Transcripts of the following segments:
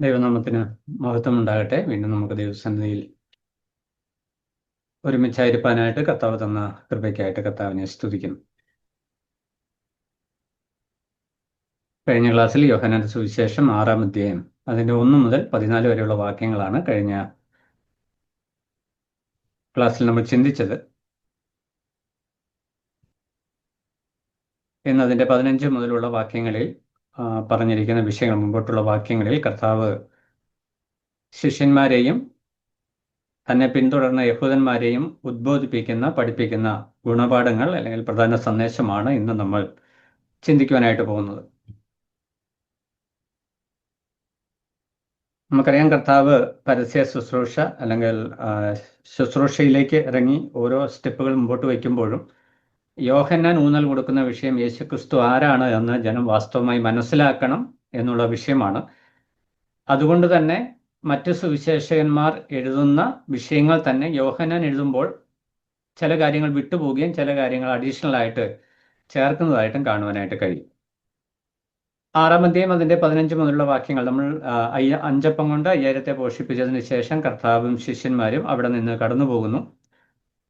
ദൈവനാമത്തിന് മഹത്വം ഉണ്ടാകട്ടെ. വീണ്ടും നമുക്ക് ദൈവസന്നിധിയിൽ ഒരുമിച്ചായിരിക്കാനായിട്ട് കർത്താവ് തന്ന കൃപയ്ക്കായിട്ട് കർത്താവിനെ സ്തുതിക്കുന്നു. കഴിഞ്ഞ ക്ലാസ്സിൽ യോഹന്നാന്റെ സുവിശേഷം 6-ാം അധ്യായം അതിൻ്റെ 1 മുതൽ 14 വരെയുള്ള വാക്യങ്ങളാണ് കഴിഞ്ഞ ക്ലാസ്സിൽ നമ്മൾ ചിന്തിച്ചത്. ഇന്ന് അതിൻ്റെ 15 മുതലുള്ള വാക്യങ്ങളിൽ പറഞ്ഞിരിക്കുന്ന വിഷയങ്ങൾ, മുമ്പോട്ടുള്ള വാക്യങ്ങളിൽ കർത്താവ് ശിഷ്യന്മാരെയും തന്നെ പിന്തുടർന്ന യഹൂദന്മാരെയും ഉദ്ബോധിപ്പിക്കുന്ന, പഠിപ്പിക്കുന്ന ഗുണപാഠങ്ങൾ അല്ലെങ്കിൽ പ്രധാന സന്ദേശമാണ് ഇന്ന് നമ്മൾ ചിന്തിക്കുവാനായിട്ട് പോകുന്നത്. നമുക്കറിയാം, കർത്താവ് പരസ്യ ശുശ്രൂഷ അല്ലെങ്കിൽ ശുശ്രൂഷയിലേക്ക് ഇറങ്ങി ഓരോ സ്റ്റെപ്പുകൾ മുമ്പോട്ട് വയ്ക്കുമ്പോഴും യോഹന്നാൻ ഊന്നൽ കൊടുക്കുന്ന വിഷയം യേശുക്രിസ്തു ആരാണ് എന്ന് ജനം വാസ്തവമായി മനസ്സിലാക്കണം എന്നുള്ള വിഷയമാണ്. അതുകൊണ്ട് തന്നെ മറ്റ് സുവിശേഷകന്മാർ എഴുതുന്ന വിഷയങ്ങൾ തന്നെ യോഹന്നാൻ എഴുതുമ്പോൾ ചില കാര്യങ്ങൾ വിട്ടുപോവുകയും ചില കാര്യങ്ങൾ അഡീഷണൽ ആയിട്ട് ചേർക്കുന്നതായിട്ടും കാണുവാനായിട്ട് കഴിയും. 6-ാം അധ്യായം അതിൻ്റെ 15 മുതലുള്ള വാക്യങ്ങൾ നമ്മൾ 5 അപ്പം കൊണ്ട് 5000 പോഷിപ്പിച്ചതിന് ശേഷം കർത്താവും ശിഷ്യന്മാരും അവിടെ നിന്ന് കടന്നു പോകുന്നു.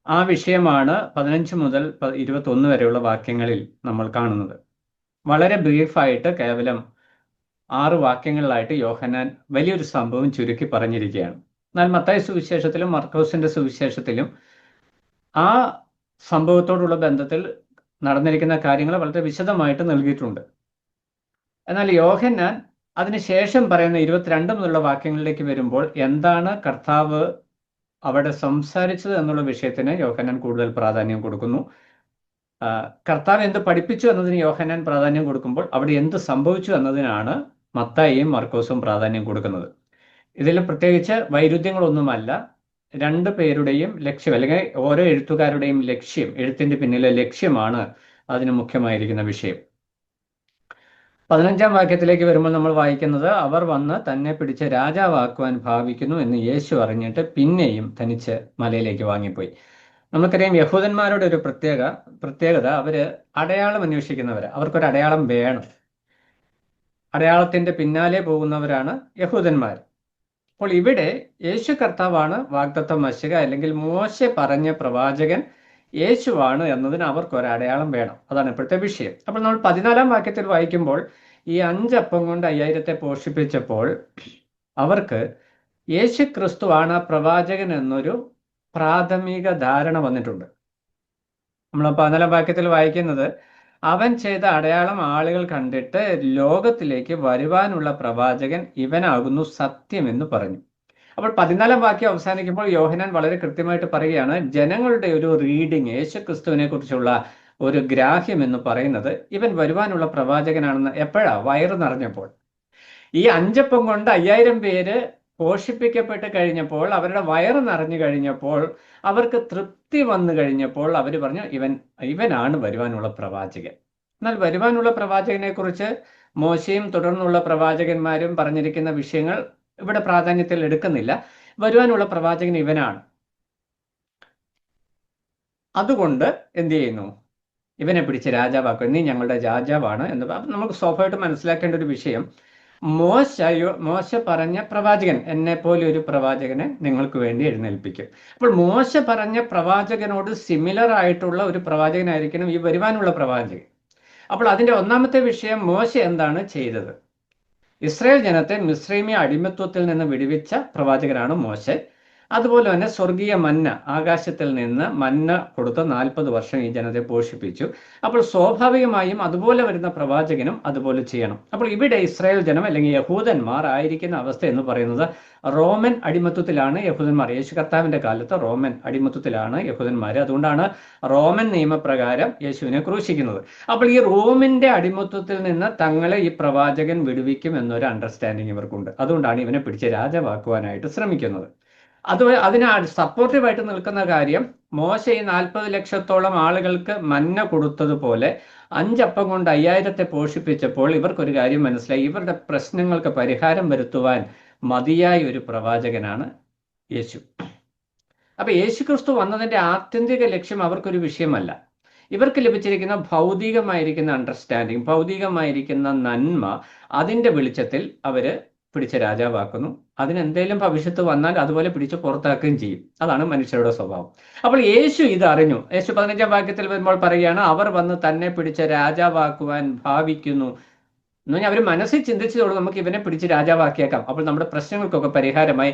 ആ വിഷയമാണ് 15 മുതൽ 21 വരെയുള്ള വാക്യങ്ങളിൽ നമ്മൾ കാണുന്നത്. വളരെ ബ്രീഫായിട്ട് കേവലം 6 വാക്യങ്ങളിലായിട്ട് യോഹന്നാൻ വലിയൊരു സംഭവം ചുരുക്കി പറഞ്ഞിരിക്കുകയാണ്. എന്നാൽ മത്തായി സുവിശേഷത്തിലും മർക്കോസിന്റെ സുവിശേഷത്തിലും ആ സംഭവത്തോടുള്ള ബന്ധത്തിൽ നടന്നിരിക്കുന്ന കാര്യങ്ങൾ വളരെ വിശദമായിട്ട് നൽകിയിട്ടുണ്ട്. എന്നാൽ യോഹന്നാൻ അതിനുശേഷം പറയുന്ന 22 മുതലുള്ള വാക്യങ്ങളിലേക്ക് വരുമ്പോൾ എന്താണ് കർത്താവ് അവിടെ സംസാരിച്ചത് എന്നുള്ള വിഷയത്തിന് യോഹന്നാൻ കൂടുതൽ പ്രാധാന്യം കൊടുക്കുന്നു. കർത്താവ് എന്ത് പഠിപ്പിച്ചു എന്നതിന് യോഹന്നാൻ പ്രാധാന്യം കൊടുക്കുമ്പോൾ അവിടെ എന്ത് സംഭവിച്ചു എന്നതിനാണ് മത്തായിയും മർക്കോസും പ്രാധാന്യം കൊടുക്കുന്നത്. ഇതിൽ പ്രത്യേകിച്ച് വൈരുദ്ധ്യങ്ങളൊന്നുമല്ല. രണ്ടു പേരുടെയും ലക്ഷ്യം അല്ലെങ്കിൽ ഓരോ എഴുത്തുകാരുടെയും ലക്ഷ്യം, എഴുത്തിൻ്റെ പിന്നിലെ ലക്ഷ്യമാണ് അതിന് മുഖ്യമായിരിക്കുന്ന വിഷയം. 15-ാം വാക്യത്തിലേക്ക് വരുമ്പോൾ നമ്മൾ വായിക്കുന്നത്, അവർ വന്ന് തന്നെ പിടിച്ച് രാജാവാക്കുവാൻ ഭാവിക്കുന്നു എന്ന് യേശു അറിഞ്ഞിട്ട് പിന്നെയും തനിച്ച് മലയിലേക്ക് വാങ്ങിപ്പോയി. നമുക്കറിയാം, യഹൂദന്മാരുടെ ഒരു പ്രത്യേകത അവര് അടയാളം അന്വേഷിക്കുന്നവര്. അവർക്കൊരു അടയാളം വേണം. അടയാളത്തിന്റെ പിന്നാലെ പോകുന്നവരാണ് യഹൂദന്മാർ. അപ്പോൾ ഇവിടെ യേശു കർത്താവാണ് വാഗ്ദത്ത മശിഹ അല്ലെങ്കിൽ മോശെ പറഞ്ഞ പ്രവാചകൻ യേശുവാണ് എന്നതിന് അവർക്ക് ഒരു അടയാളം വേണം. അതാണ് ഇപ്പോഴത്തെ വിഷയം. അപ്പോൾ നമ്മൾ 14-ാം വാക്യത്തിൽ വായിക്കുമ്പോൾ ഈ 5 അപ്പം കൊണ്ട് 5000 പോഷിപ്പിച്ചപ്പോൾ അവർക്ക് യേശു ക്രിസ്തുവാണ് പ്രവാചകൻ എന്നൊരു പ്രാഥമിക ധാരണ വന്നിട്ടുണ്ട്. നമ്മൾ 14-ാം വാക്യത്തിൽ വായിക്കുന്നത്, അവൻ ചെയ്ത അടയാളം ആളുകൾ കണ്ടിട്ട് ലോകത്തിലേക്ക് വരുവാനുള്ള പ്രവാചകൻ ഇവനാകുന്നു സത്യമെന്ന് പറഞ്ഞു. അപ്പോൾ 14-ാം വാക്യം അവസാനിക്കുമ്പോൾ യോഹന്നാൻ വളരെ കൃത്യമായിട്ട് പറയുകയാണ്, ജനങ്ങളുടെ ഒരു റീഡിങ്, യേശു ക്രിസ്തുവിനെ കുറിച്ചുള്ള ഒരു ഗ്രാഹ്യം എന്ന് പറയുന്നത് ഇവൻ വരുവാനുള്ള പ്രവാചകനാണെന്ന് എപ്പോഴാ? വയറ് നിറഞ്ഞപ്പോൾ. ഈ 5 അപ്പം കൊണ്ട് 5000 പേര് പോഷിപ്പിക്കപ്പെട്ട് കഴിഞ്ഞപ്പോൾ, അവരുടെ വയറ് നിറഞ്ഞു കഴിഞ്ഞപ്പോൾ, അവർക്ക് തൃപ്തി വന്നു കഴിഞ്ഞപ്പോൾ അവർ പറഞ്ഞു, ഇവനാണ് വരുവാനുള്ള പ്രവാചകൻ. എന്നാൽ വരുവാനുള്ള പ്രവാചകനെ കുറിച്ച് മോശയും തുടർന്നുള്ള പ്രവാചകന്മാരും പറഞ്ഞിരിക്കുന്ന വിഷയങ്ങൾ ഇവിടെ പ്രാധാന്യത്തിൽ എടുക്കുന്നില്ല. വരുവാനുള്ള പ്രവാചകൻ ഇവനാണ്. അതുകൊണ്ട് എന്ത് ചെയ്യുന്നു? ഇവനെ പിടിച്ച് രാജാവാക്കും, നീ ഞങ്ങളുടെ രാജാവാണ് എന്ന്. നമുക്ക് സ്വാഭാവികമായിട്ട് മനസ്സിലാക്കേണ്ട ഒരു വിഷയം, മോശ പറഞ്ഞ പ്രവാചകൻ, എന്നെ പോലെ ഒരു പ്രവാചകനെ നിങ്ങൾക്ക് വേണ്ടി എഴുന്നേൽപ്പിക്കും. അപ്പോൾ മോശ പറഞ്ഞ പ്രവാചകനോട് സിമിലർ ആയിട്ടുള്ള ഒരു പ്രവാചകനായിരിക്കണം ഈ വരുവാനുള്ള പ്രവാചകൻ. അപ്പോൾ അതിൻ്റെ ഒന്നാമത്തെ വിഷയം, മോശ എന്താണ് ചെയ്തത്? ഇസ്രായേൽ ജനത്തെ മിസ്രൈമി അടിമത്വത്തിൽ നിന്ന് വിടുവിച്ച പ്രവാചകനാണ് മോശ. അതുപോലെ തന്നെ സ്വർഗീയ മന്ന, ആകാശത്തിൽ നിന്ന് മന്ന കൊടുത്ത് 40 വർഷം ഈ ജനത്തെ പോഷിപ്പിച്ചു. അപ്പോൾ സ്വാഭാവികമായും അതുപോലെ വരുന്ന പ്രവാചകനും അതുപോലെ ചെയ്യണം. അപ്പോൾ ഇവിടെ ഇസ്രായേൽ ജനം അല്ലെങ്കിൽ യഹൂദന്മാർ ആയിരിക്കുന്ന അവസ്ഥ എന്ന് പറയുന്നത് റോമൻ അടിമത്വത്തിലാണ് യഹൂദന്മാർ. യേശു കർത്താവിന്റെ കാലത്ത് റോമൻ അടിമത്വത്തിലാണ് യഹൂദന്മാർ. അതുകൊണ്ടാണ് റോമൻ നിയമപ്രകാരം യേശുവിനെ ക്രൂശിക്കുന്നത്. അപ്പോൾ ഈ റോമിന്റെ അടിമത്വത്തിൽ നിന്ന് തങ്ങളെ ഈ പ്രവാചകൻ വിടുവിക്കും എന്നൊരു അണ്ടർസ്റ്റാൻഡിങ് ഇവർക്കുണ്ട്. അതുകൊണ്ടാണ് ഇവനെ പിടിച്ച് രാജാവാക്കുവാനായിട്ട് ശ്രമിക്കുന്നത്. അതിന് സപ്പോർട്ടീവായിട്ട് നിൽക്കുന്ന കാര്യം, മോശ ഈ 40 ലക്ഷത്തോളം ആളുകൾക്ക് മന്ന കൊടുത്തതുപോലെ 5 അപ്പം കൊണ്ട് 5000 പോഷിപ്പിച്ചപ്പോൾ ഇവർക്കൊരു കാര്യം മനസ്സിലായി, ഇവരുടെ പ്രശ്നങ്ങൾക്ക് പരിഹാരം വരുത്തുവാൻ മതിയായ ഒരു പ്രവാചകനാണ് യേശു. അപ്പൊ യേശു ക്രിസ്തു വന്നതിന്റെ ആത്യന്തിക ലക്ഷ്യം അവർക്കൊരു വിഷയമല്ല. ഇവർക്ക് ലഭിച്ചിരിക്കുന്ന ഭൗതികമായിരിക്കുന്ന അണ്ടർസ്റ്റാൻഡിങ്, ഭൗതികമായിരിക്കുന്ന നന്മ, അതിൻ്റെ വെളിച്ചത്തിൽ അവര് പിടിച്ച് രാജാവാക്കുന്നു. അതിനെന്തേലും ഭവിഷ്യത്ത് വന്നാൽ അതുപോലെ പിടിച്ച് പുറത്താക്കുകയും ചെയ്യും. അതാണ് മനുഷ്യരുടെ സ്വഭാവം. അപ്പോൾ യേശു ഇത് അറിഞ്ഞു. യേശു 15-ാം വാക്യത്തിൽ വരുമ്പോൾ പറയുകയാണ്, അവർ വന്ന് തന്നെ പിടിച്ച് രാജാവാക്കുവാൻ ഭാവിക്കുന്നു എന്ന് പറഞ്ഞാൽ അവർ മനസ്സിൽ ചിന്തിച്ചതോട് നമുക്ക് ഇവനെ പിടിച്ച് രാജാവാക്കിയേക്കാം, അപ്പോൾ നമ്മുടെ പ്രശ്നങ്ങൾക്കൊക്കെ പരിഹാരമായി.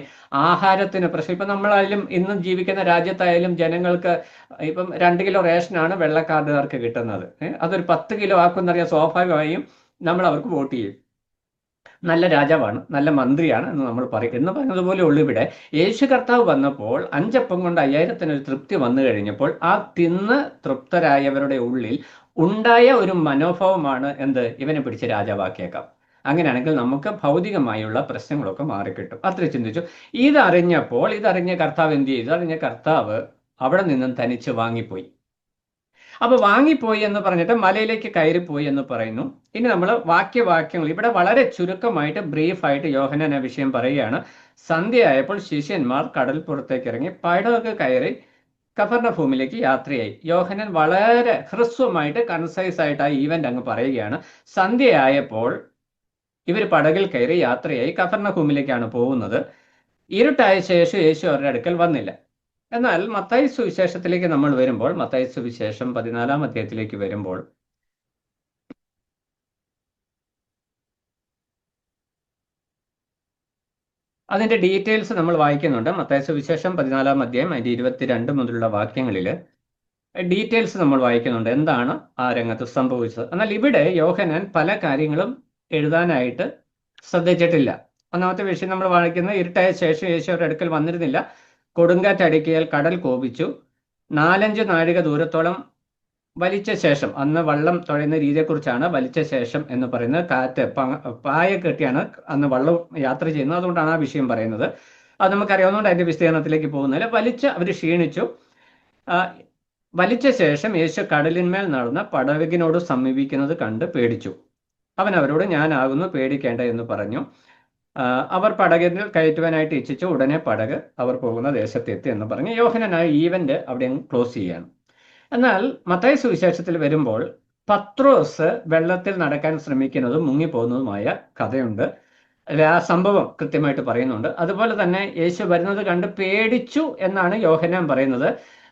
ആഹാരത്തിന് പ്രശ്നം, ഇപ്പം നമ്മളായാലും ഇന്നും ജീവിക്കുന്ന രാജ്യത്തായാലും ജനങ്ങൾക്ക് ഇപ്പം 2 കിലോ റേഷനാണ് വെള്ളക്കാർഡുകാർക്ക് കിട്ടുന്നത്. അതൊരു 10 കിലോ ആക്കുമെന്നറിയാൻ സ്വാഭാവികമായും നമ്മൾ അവർക്ക് വോട്ട് ചെയ്യും. നല്ല രാജാവാണ്, നല്ല മന്ത്രിയാണ് എന്ന് നമ്മൾ പറയും. എന്ന് പറഞ്ഞതുപോലെ ഉള്ളു ഇവിടെ. യേശു കർത്താവ് വന്നപ്പോൾ 5 അപ്പം കൊണ്ട് 5000-ന് ഒരു തൃപ്തി വന്നു കഴിഞ്ഞപ്പോൾ ആ തിന്ന് തൃപ്തരായവരുടെ ഉള്ളിൽ ഉണ്ടായ ഒരു മനോഭാവമാണ് എന്ത്? ഇവനെ പിടിച്ച് രാജാവാക്കിയേക്കാം. അങ്ങനെയാണെങ്കിൽ നമുക്ക് ഭൗതികമായുള്ള പ്രശ്നങ്ങളൊക്കെ മാറിക്കിട്ടും. അത്ര ചിന്തിച്ചു. ഇതറിഞ്ഞ കർത്താവ് എന്ത് ചെയ്തു? അറിഞ്ഞ കർത്താവ് അവിടെ നിന്നും തനിച്ച് വാങ്ങിപ്പോയി. അപ്പൊ വാങ്ങിപ്പോയി എന്ന് പറഞ്ഞിട്ട് മലയിലേക്ക് കയറിപ്പോയി എന്ന് പറയുന്നു. ഇനി നമ്മൾ വാക്യങ്ങൾ ഇവിടെ വളരെ ചുരുക്കമായിട്ട് ബ്രീഫായിട്ട് യോഹന്നാൻ ആ വിഷയം പറയുകയാണ്. സന്ധ്യയായപ്പോൾ ശിഷ്യന്മാർ കടൽപ്പുറത്തേക്ക് ഇറങ്ങി പടക് കയറി കഫർന്നഭൂമിലേക്ക് യാത്രയായി. യോഹന്നാൻ വളരെ ഹ്രസ്വമായിട്ട് കൺസൈസ് ആയിട്ട് ആ ഈവന്റ് അങ്ങ് പറയുകയാണ്. സന്ധ്യയായപ്പോൾ ഇവർ പടകിൽ കയറി യാത്രയായി കഫർന്നഭൂമിലേക്കാണ് പോകുന്നത്. ഇരുട്ടായ ശേഷം യേശു അവരുടെ അടുക്കൽ വന്നില്ല. എന്നാൽ മത്തായി സുവിശേഷത്തിലേക്ക് നമ്മൾ വരുമ്പോൾ, മത്തായി സുവിശേഷം 14-ാം അധ്യായത്തിലേക്ക് വരുമ്പോൾ അതിന്റെ ഡീറ്റെയിൽസ് നമ്മൾ വായിക്കുന്നുണ്ട്. മത്തായി സുവിശേഷം 14-ാം അധ്യായം അതിന്റെ 22 മുതലുള്ള വാക്യങ്ങളിൽ ഡീറ്റെയിൽസ് നമ്മൾ വായിക്കുന്നുണ്ട്, എന്താണ് ആ രംഗത്ത് സംഭവിച്ചത്. എന്നാൽ ഇവിടെ യോഹന്നാൻ പല കാര്യങ്ങളും എഴുതാനായിട്ട് ശ്രദ്ധിച്ചിട്ടില്ല. ഒന്നാമത്തെ വിഷയം നമ്മൾ വായിക്കുന്നത്, ഇരുട്ടായ ശേഷം യേശു അവരുടെ അടുക്കൽ വന്നിരുന്നില്ല. കൊടുങ്കാറ്റടിക്കിയാൽ കടൽ കോപിച്ചു. 4-5 നാഴിക ദൂരത്തോളം വലിച്ച ശേഷം, അന്ന് വള്ളം തുഴയുന്ന രീതിയെക്കുറിച്ചാണ് വലിച്ച ശേഷം എന്ന് പറയുന്നത്. കാറ്റ് പായ കെട്ടിയാണ് അന്ന് വള്ളം യാത്ര ചെയ്യുന്നത്. അതുകൊണ്ടാണ് ആ വിഷയം പറയുന്നത്. അത് നമുക്കറിയാവുന്നതുകൊണ്ട് അതിന്റെ വിസ്തീർണത്തിലേക്ക് പോകുന്നില്ല. അവർ ക്ഷീണിച്ചു. വലിച്ച ശേഷം യേശു കടലിന്മേൽ നടന്ന പടകിനോട് സമീപിക്കുന്നത് കണ്ട് പേടിച്ചു. അവൻ അവരോട്, ഞാനാകുന്നു, പേടിക്കേണ്ട എന്ന് പറഞ്ഞു. അവർ പടകിൽ കയറ്റുവാനായിട്ട് ഇച്ഛിച്ചു. ഉടനെ പടക് അവർ പോകുന്ന ദേശത്തെത്തി എന്ന് പറഞ്ഞ് യോഹന്നാൻ ആ ഈവന്റ് അവിടെ ക്ലോസ് ചെയ്യാണ്. എന്നാൽ മത്തായി സുവിശേഷത്തിൽ വരുമ്പോൾ പത്രോസ് വെള്ളത്തിൽ നടക്കാൻ ശ്രമിക്കുന്നതും മുങ്ങിപ്പോകുന്നതുമായ കഥയുണ്ട്. ആ സംഭവം കൃത്യമായിട്ട് പറയുന്നുണ്ട്. അതുപോലെ തന്നെ യേശു വരുന്നത് കണ്ട് പേടിച്ചു എന്നാണ് യോഹന്നാൻ പറയുന്നത്.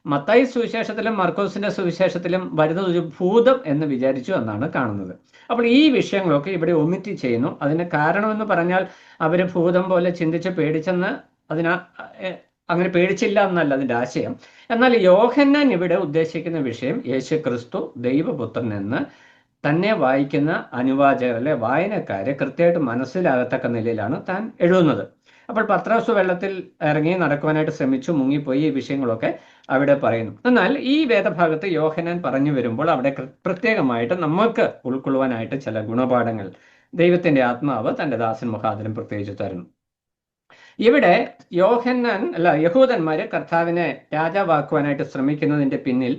മത്തായി സുവിശേഷത്തിലും മർക്കോസിന്റെ സുവിശേഷത്തിലും വരുന്നത് ഒരു ഭൂതം എന്ന് വിചാരിച്ചു എന്നാണ് കാണുന്നത്. അപ്പോൾ ഈ വിഷയങ്ങളൊക്കെ ഇവിടെ ഒമിറ്റ് ചെയ്യുന്നു. അതിന് കാരണമെന്ന് പറഞ്ഞാൽ അവർ ഭൂതം പോലെ ചിന്തിച്ച് പേടിച്ചെന്ന് അങ്ങനെ പേടിച്ചില്ല എന്നല്ല അതിൻ്റെ ആശയം. എന്നാൽ യോഹന്നാൻ ഇവിടെ ഉദ്ദേശിക്കുന്ന വിഷയം യേശു ക്രിസ്തു ദൈവപുത്രൻ എന്ന് തന്നെ വായിക്കുന്ന അനുവാചകർ അല്ലെ വായനക്കാരെ കൃത്യമായിട്ട് മനസ്സിലാകത്തക്ക നിലയിലാണ് താൻ എഴുതുന്നത്. അപ്പോൾ പത്രോസ് വെള്ളത്തിൽ ഇറങ്ങി നടക്കുവാനായിട്ട് ശ്രമിച്ചു, മുങ്ങിപ്പോയി, ഈ വിഷയങ്ങളൊക്കെ അവിടെ പറയുന്നു. എന്നാൽ ഈ വേദഭാഗത്ത് യോഹന്നാൻ പറഞ്ഞു വരുമ്പോൾ അവിടെ പ്രത്യേകമായിട്ട് നമുക്ക് ഉൾക്കൊള്ളുവാനായിട്ട് ചില ഗുണപാഠങ്ങൾ ദൈവത്തിന്റെ ആത്മാവ് തന്റെ ദാസൻ മുഖാന്തരം പ്രത്യേകിച്ച് തരുന്നു. ഇവിടെ യഹൂദന്മാര് കർത്താവിനെ രാജാവാക്കുവാനായിട്ട് ശ്രമിക്കുന്നതിന്റെ പിന്നിൽ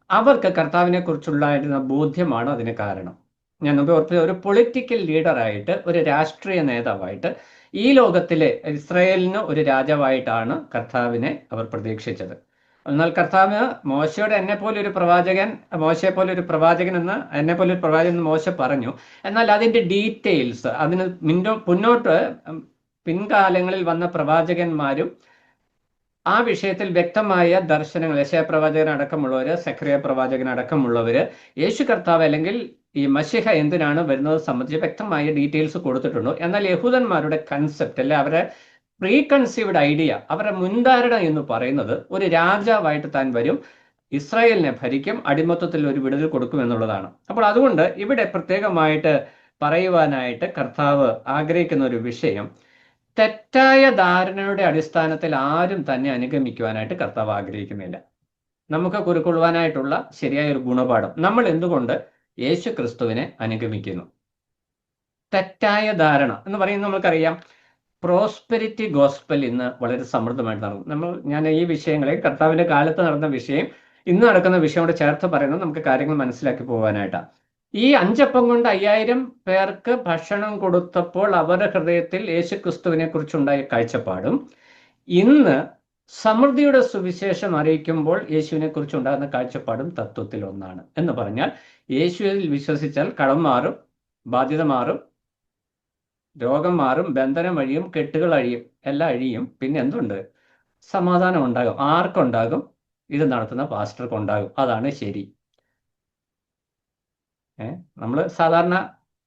അവർക്ക് കർത്താവിനെ കുറിച്ചുള്ളായിരുന്ന ബോധ്യമാണ് അതിന് കാരണം. ഞാൻ മുമ്പ് ഓർപ്പിച്ച, ഒരു പൊളിറ്റിക്കൽ ലീഡറായിട്ട്, ഒരു രാഷ്ട്രീയ നേതാവായിട്ട്, ഈ ലോകത്തിലെ ഇസ്രായേലിന് ഒരു രാജാവായിട്ടാണ് കർത്താവിനെ അവർ പ്രതീക്ഷിച്ചത്. എന്നാൽ കർത്താവ് മോശയോട് എന്നെ പോലെ ഒരു പ്രവാചകൻ എന്ന് മോശ പറഞ്ഞു. എന്നാൽ അതിന്റെ ഡീറ്റെയിൽസ്, അതിന് മുന്നോട്ട് പിൻകാലങ്ങളിൽ വന്ന പ്രവാചകന്മാരും ആ വിഷയത്തിൽ വ്യക്തമായ ദർശനങ്ങൾ, യെശയ്യാ പ്രവാചകൻ അടക്കമുള്ളവര്, സെഖറിയ പ്രവാചകൻ അടക്കമുള്ളവര് യേശു കർത്താവ് അല്ലെങ്കിൽ ഈ മശിഹ എന്തിനാണ് വരുന്നത് സംബന്ധിച്ച് വ്യക്തമായ ഡീറ്റെയിൽസ് കൊടുത്തിട്ടുണ്ട്. എന്നാൽ യഹൂദന്മാരുടെ കൺസെപ്റ്റ് അല്ലെ അവരെ പ്രീ കൺസീവ്ഡ് ഐഡിയ, അവരുടെ മുൻധാരണ എന്ന് പറയുന്നത് ഒരു രാജാവായിട്ട് താൻ വരും, ഇസ്രായേലിനെ ഭരിക്കും, അടിമത്തത്തിൽ ഒരു വിടുതൽ കൊടുക്കും എന്നുള്ളതാണ്. അപ്പോൾ അതുകൊണ്ട് ഇവിടെ പ്രത്യേകമായിട്ട് പറയുവാനായിട്ട് കർത്താവ് ആഗ്രഹിക്കുന്ന ഒരു വിഷയം, തെറ്റായ ധാരണയുടെ അടിസ്ഥാനത്തിൽ ആരും തന്നെ അനുഗമിക്കുവാനായിട്ട് കർത്താവ് ആഗ്രഹിക്കുന്നില്ല. നമുക്ക് കുരുക്കൊള്ളുവാനായിട്ടുള്ള ശരിയായ ഒരു ഗുണപാഠം, നമ്മൾ എന്തുകൊണ്ട് യേശു ക്രിസ്തുവിനെ അനുഗമിക്കുന്നു. തെറ്റായ ധാരണ എന്ന് പറയുന്നത് നമുക്കറിയാം, പ്രോസ്പെരിറ്റി ഗോസ്പൽ ഇന്ന് വളരെ സമൃദ്ധമായിട്ട് നടക്കും. ഞാൻ ഈ വിഷയങ്ങളെ കർത്താവിന്റെ കാലത്ത് നടന്ന വിഷയം ഇന്ന് നടക്കുന്ന വിഷയം കൂടെ ചേർത്ത് പറയുന്നത് നമുക്ക് കാര്യങ്ങൾ മനസ്സിലാക്കി പോകാനായിട്ടാണ്. ഈ 5 അപ്പം കൊണ്ട് 5000 പേർക്ക് ഭക്ഷണം കൊടുത്തപ്പോൾ അവരുടെ ഹൃദയത്തിൽ യേശു ക്രിസ്തുവിനെ കുറിച്ചുണ്ടായ കാഴ്ചപ്പാടും ഇന്ന് സമൃദ്ധിയുടെ സുവിശേഷം അറിയിക്കുമ്പോൾ യേശുവിനെ കുറിച്ചുണ്ടാകുന്ന കാഴ്ചപ്പാടും തത്വത്തിൽ ഒന്നാണ്. എന്ന് പറഞ്ഞാൽ യേശുവിൽ വിശ്വസിച്ചാൽ കടം മാറും, ബാധ്യത മാറും, രോഗം മാറും, ബന്ധനം അഴിയും, കെട്ടുകൾ അഴിയും, എല്ലാം അഴിയും. പിന്നെ എന്തുണ്ട്? സമാധാനം ഉണ്ടാകും. ആർക്കുണ്ടാകും? ഇത് നടത്തുന്ന പാസ്റ്റർക്കുണ്ടാകും. അതാണ് ശരി. നമ്മൾ സാധാരണ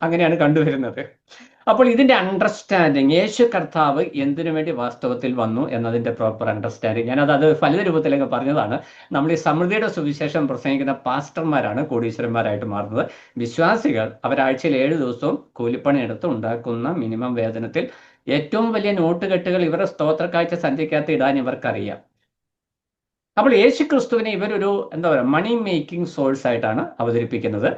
അങ്ങനെയാണ് കണ്ടുവരുന്നത്. അപ്പോൾ ഇതിന്റെ അണ്ടർസ്റ്റാൻഡിങ്, യേശു കർത്താവ് എന്തിനു വേണ്ടി വാസ്തവത്തിൽ വന്നു എന്നതിന്റെ പ്രോപ്പർ അണ്ടർസ്റ്റാൻഡിങ്, ഞാനത് ഫലിത രൂപത്തിലേക്ക് പറഞ്ഞതാണ്. നമ്മൾ ഈ സമൃദ്ധിയുടെ സുവിശേഷം പ്രസംഗിക്കുന്ന പാസ്റ്റർമാരാണ് കോടീശ്വരന്മാരായിട്ട് മാറുന്നത്. വിശ്വാസികൾ അവരാഴ്ചയിൽ 7 ദിവസവും കൂലിപ്പണി എടുത്ത് ഉണ്ടാക്കുന്ന മിനിമം വേതനത്തിൽ ഏറ്റവും വലിയ നോട്ടുകെട്ടുകൾ ഇവരുടെ സ്തോത്രക്കാഴ്ച സന്ധ്യക്കകത്ത് ഇടാൻ ഇവർക്കറിയാം. അപ്പോൾ യേശു ക്രിസ്തുവിനെ ഇവരൊരു എന്താ പറയുക, മണി മേക്കിംഗ് സോഴ്സ് ആയിട്ടാണ് അവതരിപ്പിക്കുന്നത്.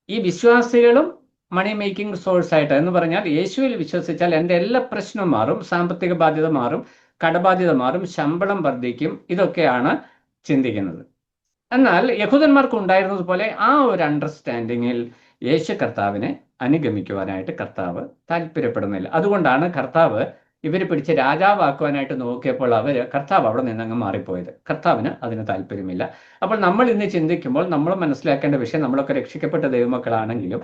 ഈ വിശ്വാസികളും മണി മേക്കിംഗ് സോഴ്സ് ആയിട്ട്, എന്ന് പറഞ്ഞാൽ യേശുവിൽ വിശ്വസിച്ചാൽ എൻ്റെ എല്ലാ പ്രശ്നവും മാറും, സാമ്പത്തിക ബാധ്യത മാറും, കടബാധ്യത മാറും, ശമ്പളം വർദ്ധിക്കും, ഇതൊക്കെയാണ് ചിന്തിക്കുന്നത്. എന്നാൽ യഹൂദന്മാർക്ക് ഉണ്ടായിരുന്നതുപോലെ ആ ഒരു അണ്ടർസ്റ്റാൻഡിങ്ങിൽ യേശു കർത്താവിനെ അനുഗമിക്കുവാനായിട്ട് കർത്താവ് താല്പര്യപ്പെടുന്നില്ല. അതുകൊണ്ടാണ് കർത്താവ് ഇവർ പിടിച്ച് രാജാവാക്കുവാനായിട്ട് നോക്കിയപ്പോൾ കർത്താവ് അവിടെ നിന്നങ്ങ് മാറിപ്പോയത്. കർത്താവിന് അതിന് താല്പര്യമില്ല. അപ്പോൾ നമ്മൾ ഇന്ന് ചിന്തിക്കുമ്പോൾ നമ്മൾ മനസ്സിലാക്കേണ്ട വിഷയം, നമ്മളൊക്കെ രക്ഷിക്കപ്പെട്ട ദൈവമക്കളാണെങ്കിലും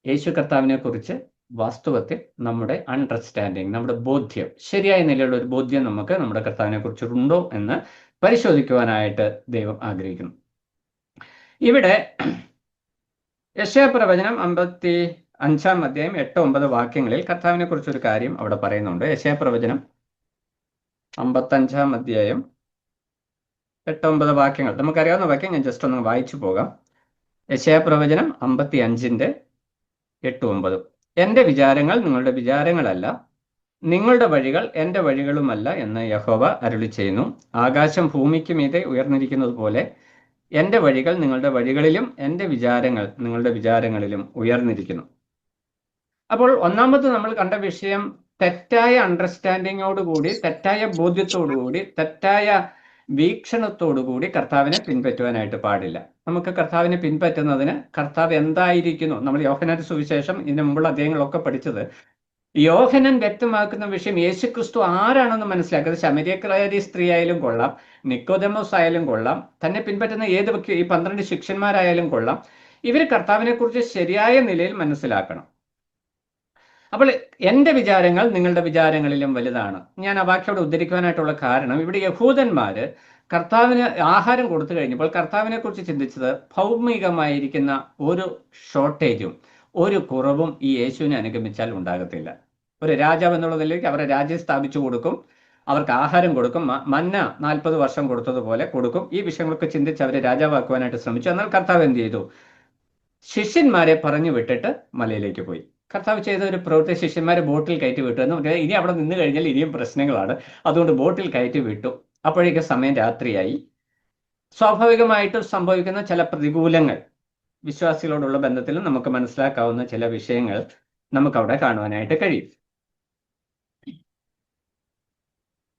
യേശു കർത്താവിനെ കുറിച്ച് വാസ്തവത്തിൽ നമ്മുടെ അണ്ടർസ്റ്റാൻഡിങ്, നമ്മുടെ ബോധ്യം, ശരിയായ നിലയിലുള്ള ഒരു ബോധ്യം നമുക്ക് നമ്മുടെ കർത്താവിനെ കുറിച്ചുണ്ടോ എന്ന് പരിശോധിക്കുവാനായിട്ട് ദൈവം ആഗ്രഹിക്കുന്നു. ഇവിടെ യെശയ്യാപ്രവചനം 55-ാം അധ്യായം 8-9 വാക്യങ്ങളിൽ കർത്താവിനെ കുറിച്ചൊരു കാര്യം അവിടെ പറയുന്നുണ്ട്. യെശയ്യാപ്രവചനം 55-ാം അധ്യായം 8-9 വാക്യങ്ങൾ, നമുക്കറിയാവുന്ന വാക്യം ഞാൻ ജസ്റ്റ് ഒന്ന് വായിച്ചു പോകാം. യെശയ്യാപ്രവചനം 55-ന്റെ 8-9. എൻ്റെ വിചാരങ്ങൾ നിങ്ങളുടെ വിചാരങ്ങളല്ല, നിങ്ങളുടെ വഴികൾ എൻ്റെ വഴികളുമല്ല എന്ന് യഹോവ അരുളി ചെയ്യുന്നു. ആകാശം ഭൂമിക്ക് മീതെ ഉയർന്നിരിക്കുന്നത് പോലെ എൻ്റെ വഴികൾ നിങ്ങളുടെ വഴികളിലും എൻ്റെ വിചാരങ്ങൾ നിങ്ങളുടെ വിചാരങ്ങളിലും ഉയർന്നിരിക്കുന്നു. അപ്പോൾ ഒന്നാമത് നമ്മൾ കണ്ട വിഷയം, തെറ്റായ അണ്ടർസ്റ്റാൻഡിങ്ങോടുകൂടി, തെറ്റായ ബോധ്യത്തോടുകൂടി, തെറ്റായ വീക്ഷണത്തോടുകൂടി കർത്താവിനെ പിൻപറ്റുവാനായിട്ട് പാടില്ല. നമുക്ക് കർത്താവിനെ പിൻപറ്റുന്നതിന് കർത്താവ് എന്തായിരിക്കുന്നു, നമ്മൾ യോഹന്നാന്റെ സുവിശേഷം ഇതിന് മുമ്പുള്ള അധ്യായങ്ങളൊക്കെ പഠിച്ചത്, യോഹന്നാൻ വ്യക്തമാക്കുന്ന വിഷയം യേശുക്രിസ്തു ആരാണെന്ന് മനസ്സിലാക്കുന്നത്. ശമര്യക്കാരി സ്ത്രീ ആയാലും കൊള്ളാം, നിക്കോദെമോസ് ആയാലും കൊള്ളാം, തന്നെ പിൻപറ്റുന്ന ഏത് വ്യക്തി, ഈ 12 ശിഷ്യന്മാരായാലും കൊള്ളാം, ഇവർ കർത്താവിനെ കുറിച്ച് ശരിയായ നിലയിൽ മനസ്സിലാക്കണം. അപ്പോൾ എൻ്റെ വിചാരങ്ങൾ നിങ്ങളുടെ വിചാരങ്ങളിലും വലുതാണ്. ഞാൻ ആ വാക്യം അവിടെ ഉദ്ധരിക്കുവാനായിട്ടുള്ള കാരണം, ഇവിടെ യഹൂദന്മാര് കർത്താവിന് ആഹാരം കൊടുത്തു കഴിഞ്ഞപ്പോൾ കർത്താവിനെ കുറിച്ച് ചിന്തിച്ചത് ഭൗമികമായിരിക്കുന്ന ഒരു ഷോർട്ടേജും ഒരു കുറവും ഈ യേശുവിനെ അനുഗമിച്ചാൽ ഉണ്ടാകത്തില്ല. ഒരു രാജാവ് എന്നുള്ള നിലയ്ക്ക് അവരെ രാജ്യം സ്ഥാപിച്ചു കൊടുക്കും, അവർക്ക് ആഹാരം കൊടുക്കും, മന്ന 40 വർഷം കൊടുത്തതുപോലെ കൊടുക്കും. ഈ വിഷയങ്ങളൊക്കെ ചിന്തിച്ച് അവരെ രാജാവാക്കുവാനായിട്ട് ശ്രമിച്ചു. എന്നാൽ കർത്താവ് എന്ത് ചെയ്തു? ശിഷ്യന്മാരെ പറഞ്ഞു വിട്ടിട്ട് മലയിലേക്ക് പോയി. കർത്താവ് ചെയ്ത ഒരു പ്രവൃത്തി, ശിഷ്യന്മാരെ ബോട്ടിൽ കയറ്റി വിട്ടു. എന്ന് പറഞ്ഞാൽ ഇനി അവിടെ നിന്ന് കഴിഞ്ഞാൽ ഇനിയും പ്രശ്നങ്ങളാണ്, അതുകൊണ്ട് ബോട്ടിൽ കയറ്റി വിട്ടു. അപ്പോഴേക്ക് സമയം രാത്രിയായി. സ്വാഭാവികമായിട്ടും സംഭവിക്കുന്ന ചില പ്രതികൂലങ്ങൾ, വിശ്വാസികളോടുള്ള ബന്ധത്തിൽ നമുക്ക് മനസ്സിലാക്കാവുന്ന ചില വിഷയങ്ങൾ നമുക്കവിടെ കാണുവാനായിട്ട് കഴിയും.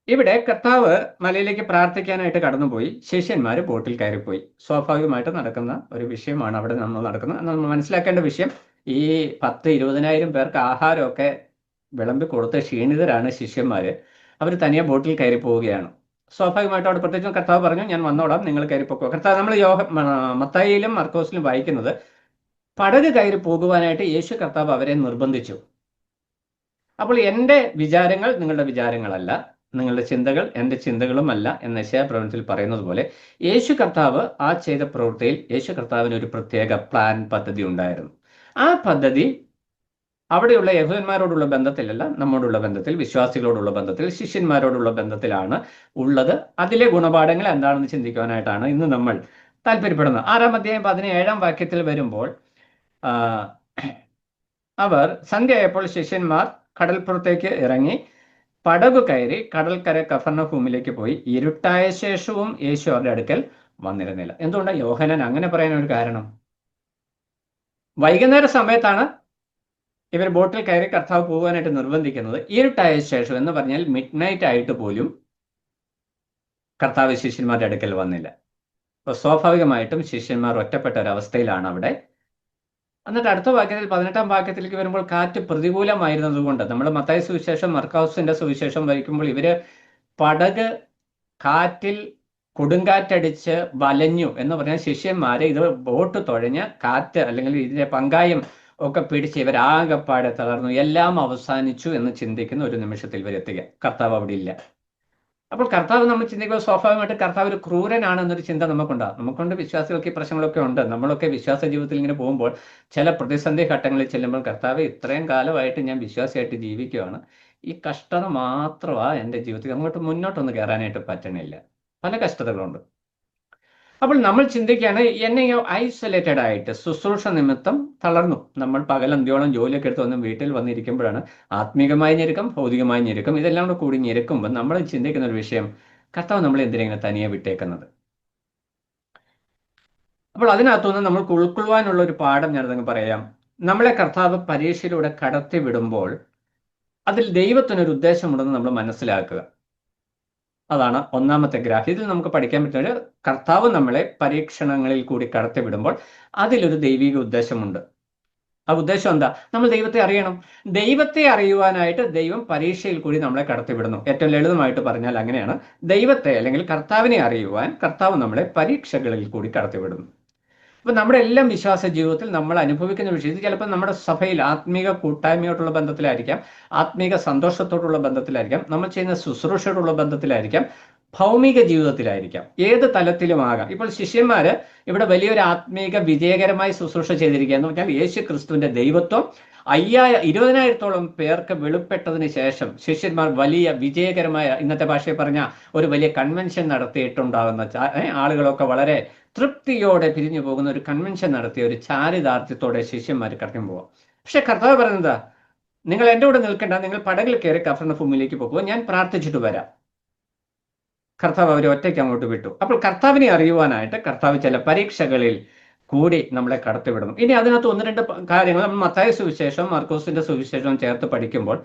ഇവിടെ കർത്താവ് മലയിലേക്ക് പ്രാർത്ഥിക്കാനായിട്ട് കടന്നുപോയി, ശിഷ്യന്മാർ ബോട്ടിൽ കയറിപ്പോയി. സ്വാഭാവികമായിട്ട് നടക്കുന്ന ഒരു വിഷയമാണ് അവിടെ നമ്മൾ നടക്കുന്നത്. നമ്മൾ മനസ്സിലാക്കേണ്ട വിഷയം, ഈ 10-20,000 പേർക്ക് ആഹാരമൊക്കെ വിളമ്പി കൊടുത്ത് ക്ഷീണിതരാണ് ശിഷ്യന്മാര്. അവർ തനിയെ ബോട്ടിൽ കയറി പോവുകയാണ്. സ്വാഭാവികമായിട്ടും അവിടെ പ്രത്യേകിച്ചും കർത്താവ് പറഞ്ഞു, ഞാൻ വന്നോളാം, നിങ്ങൾ കയറിപ്പോക്കോ. കർത്താവ്, നമ്മൾ മത്തായിയിലും മർക്കോസിലും വായിക്കുന്നത്, പടക് കയറി പോകുവാനായിട്ട് യേശു കർത്താവ് അവരെ നിർബന്ധിച്ചു. അപ്പോൾ എൻ്റെ വിചാരങ്ങൾ നിങ്ങളുടെ വിചാരങ്ങളല്ല, നിങ്ങളുടെ ചിന്തകൾ എൻ്റെ ചിന്തകളുമല്ല എന്ന് യെശയ്യാപ്രവചനത്തിൽ പറയുന്നത് പോലെ, യേശു കർത്താവ് ആ ചെയ്ത പ്രവൃത്തിയിൽ യേശു കർത്താവിന് ഒരു പ്രത്യേക പ്ലാൻ, പദ്ധതി ഉണ്ടായിരുന്നു. ആ പദ്ധതി അവിടെയുള്ള യഹൂദന്മാരോടുള്ള ബന്ധത്തിലല്ല, നമ്മോടുള്ള ബന്ധത്തിൽ, വിശ്വാസികളോടുള്ള ബന്ധത്തിൽ, ശിഷ്യന്മാരോടുള്ള ബന്ധത്തിലാണ് ഉള്ളത്. അതിലെ ഗുണപാഠങ്ങൾ എന്താണെന്ന് ചിന്തിക്കുവാനായിട്ടാണ് ഇന്ന് നമ്മൾ താല്പര്യപ്പെടുന്നത്. 6-ാം അധ്യായം 17-ാം വാക്യത്തിൽ വരുമ്പോൾ, അവർ സന്ധ്യയായപ്പോൾ ശിഷ്യന്മാർ കടൽപ്പുറത്തേക്ക് ഇറങ്ങി പടകു കയറി കടൽക്കര കഫർന്നഹൂമിലേക്ക് പോയി. ഇരുട്ടായ ശേഷവും യേശു അവരുടെ അടുക്കൽ വന്നിരുന്നില്ല. എന്തുകൊണ്ടാണ് യോഹന്നാൻ അങ്ങനെ പറയാൻ ഒരു കാരണം? വൈകുന്നേര സമയത്താണ് ഇവർ ബോട്ടിൽ കയറി കർത്താവ് പോകാനായിട്ട് നിർബന്ധിക്കുന്നത്. ഇരുട്ടായ ശേഷം എന്ന് പറഞ്ഞാൽ മിഡ് നൈറ്റ് ആയിട്ട് പോലും കർത്താവ് ശിഷ്യന്മാരുടെ അടുക്കൽ വന്നില്ല. അപ്പോൾ സ്വാഭാവികമായിട്ടും ശിഷ്യന്മാർ ഒറ്റപ്പെട്ട ഒരവസ്ഥയിലാണ് അവിടെ. എന്നിട്ട് അടുത്ത വാക്യത്തിൽ 18-ാം വാക്യത്തിലേക്ക് വരുമ്പോൾ, കാറ്റ് പ്രതികൂലമായിരുന്നത് കൊണ്ട്, നമ്മൾ മത്തായി സുവിശേഷം, മർക്കോസിന്റെ സുവിശേഷം വായിക്കുമ്പോൾ, ഇവര് പടക് കാറ്റിൽ കൊടുങ്കാറ്റടിച്ച് വലഞ്ഞു എന്ന് പറഞ്ഞാൽ ശിഷ്യന്മാരെ ഇത് ബോട്ട് തുഴഞ്ഞ് കാറ്റ് അല്ലെങ്കിൽ ഇതിന്റെ പങ്കായം ഒക്കെ പിടിച്ച് ഇവരാകെപ്പാടെ തളർന്നു, എല്ലാം അവസാനിച്ചു എന്ന് ചിന്തിക്കുന്ന ഒരു നിമിഷത്തിൽ ഇവരെത്തുക. കർത്താവ് അവിടെ ഇല്ല. അപ്പോൾ കർത്താവ് നമ്മൾ ചിന്തിക്കുമ്പോൾ സ്വാഭാവികമായിട്ട് കർത്താവ് ഒരു ക്രൂരനാണെന്നൊരു ചിന്ത നമുക്കുണ്ടാകും. നമുക്കുണ്ട്, വിശ്വാസികൾക്ക് ഈ പ്രശ്നങ്ങളൊക്കെ ഉണ്ട്. നമ്മളൊക്കെ വിശ്വാസ ജീവിതത്തിൽ ഇങ്ങനെ പോകുമ്പോൾ ചില പ്രതിസന്ധി ഘട്ടങ്ങളിൽ ചെല്ലുമ്പോൾ കർത്താവ് ഇത്രയും കാലമായിട്ട് ഞാൻ വിശ്വാസിയായിട്ട് ജീവിക്കുകയാണ്, ഈ കഷ്ടത മാത്രമാണ് എൻ്റെ ജീവിതത്തിൽ, അങ്ങോട്ട് മുന്നോട്ടൊന്ന് കയറാനായിട്ട് പറ്റണില്ല, പല കഷ്ടതകളുണ്ട്. അപ്പോൾ നമ്മൾ ചിന്തിക്കുകയാണ്, എന്നെ ഐസൊലേറ്റഡ് ആയിട്ട് ശുശ്രൂഷ നിമിത്തം തളർന്നു. നമ്മൾ പകലന്ത്യോളം ജോലിയൊക്കെ എടുത്ത് വന്ന് വീട്ടിൽ വന്നിരിക്കുമ്പോഴാണ് ആത്മീകമായ ഞെരുക്കം, ഭൗതികമായ ഞെരുക്കം, ഇതെല്ലാം കൂടെ കൂടി ഞെരുക്കുമ്പോൾ നമ്മൾ ചിന്തിക്കുന്ന ഒരു വിഷയം, കർത്താവ് നമ്മളെ എന്തിനെങ്കിലും തനിയെ വിട്ടേക്കുന്നത്. അപ്പോൾ അതിനകത്തുനിന്ന് നമ്മൾക്ക് ഉൾക്കൊള്ളുവാനുള്ള ഒരു പാഠം ഞാനതങ്ങ് പറയാം. നമ്മളെ കർത്താവ് പരീക്ഷയിലൂടെ കടത്തി വിടുമ്പോൾ അതിൽ ദൈവത്തിനൊരു ഉദ്ദേശമുണ്ടെന്ന് നമ്മൾ മനസ്സിലാക്കുക. അതാണ് ഒന്നാമത്തെ ഗ്രാഫ്. ഇതിൽ നമുക്ക് പഠിക്കാൻ പറ്റുന്ന, കർത്താവ് നമ്മളെ പരീക്ഷണങ്ങളിൽ കൂടി കടത്തിവിടുമ്പോൾ അതിലൊരു ദൈവിക ഉദ്ദേശമുണ്ട്. ആ ഉദ്ദേശം എന്താ? നമ്മൾ ദൈവത്തെ അറിയണം. ദൈവത്തെ അറിയുവാനായിട്ട് ദൈവം പരീക്ഷയിൽ കൂടി നമ്മളെ കടത്തിവിടുന്നു. ഏറ്റവും ലളിതമായിട്ട് പറഞ്ഞാൽ അങ്ങനെയാണ്. ദൈവത്തെ അല്ലെങ്കിൽ കർത്താവിനെ അറിയുവാൻ കർത്താവ് നമ്മളെ പരീക്ഷകളിൽ കൂടി കടത്തിവിടുന്നു. അപ്പൊ നമ്മുടെ എല്ലാം വിശ്വാസ ജീവിതത്തിൽ നമ്മൾ അനുഭവിക്കുന്ന വിഷയം, ഇത് ചിലപ്പോൾ നമ്മുടെ സഭയിൽ ആത്മീക കൂട്ടായ്മയോടുള്ള ബന്ധത്തിലായിരിക്കാം, ആത്മീക സന്തോഷത്തോടുള്ള ബന്ധത്തിലായിരിക്കാം, നമ്മൾ ചെയ്യുന്ന ശുശ്രൂഷയോടുള്ള ബന്ധത്തിലായിരിക്കാം, ഭൗമിക ജീവിതത്തിലായിരിക്കാം, ഏത് തലത്തിലുമാകാം. ഇപ്പോൾ ശിഷ്യന്മാര് ഇവിടെ വലിയൊരു ആത്മീക വിജയകരമായി ശുശ്രൂഷ ചെയ്തിരിക്കുക എന്ന് പറഞ്ഞാൽ യേശു ക്രിസ്തുവിന്റെ ദൈവത്വം 20,000-ഓളം പേർക്ക് വെളിപ്പെട്ടതിന് ശേഷം ശിഷ്യന്മാർ വലിയ വിജയകരമായ, ഇന്നത്തെ ഭാഷയിൽ പറഞ്ഞ ഒരു വലിയ കൺവെൻഷൻ നടത്തിയിട്ടുണ്ടാകുന്ന, ആളുകളൊക്കെ വളരെ തൃപ്തിയോടെ പിരിഞ്ഞു പോകുന്ന ഒരു കൺവെൻഷൻ നടത്തിയ ഒരു ചാരിതാർത്ഥ്യത്തോടെ ശിഷ്യന്മാർ കടന്നു പോവാം. പക്ഷെ കർത്താവ് പറയുന്നത്, നിങ്ങൾ എൻ്റെ കൂടെ നിൽക്കേണ്ട, നിങ്ങൾ പടകിൽ കയറി കഫർന്നഹൂമിലേക്ക് പോകുക, ഞാൻ പ്രാർത്ഥിച്ചിട്ട് വരാം. കർത്താവ് അവരെ ഒറ്റയ്ക്ക് അങ്ങോട്ട് വിട്ടു. അപ്പോൾ കർത്താവിനെ അറിയുവാനായിട്ട് കർത്താവ് ചില പരീക്ഷകളിൽ കൂടി നമ്മളെ കടത്തിവിടുന്നു. ഇനി അതിനകത്ത് ഒന്ന് രണ്ട് കാര്യങ്ങൾ നമ്മൾ മത്തായി സുവിശേഷം, മാർക്കോസിന്റെ സുവിശേഷവും ചേർത്ത് പഠിക്കുമ്പോൾ,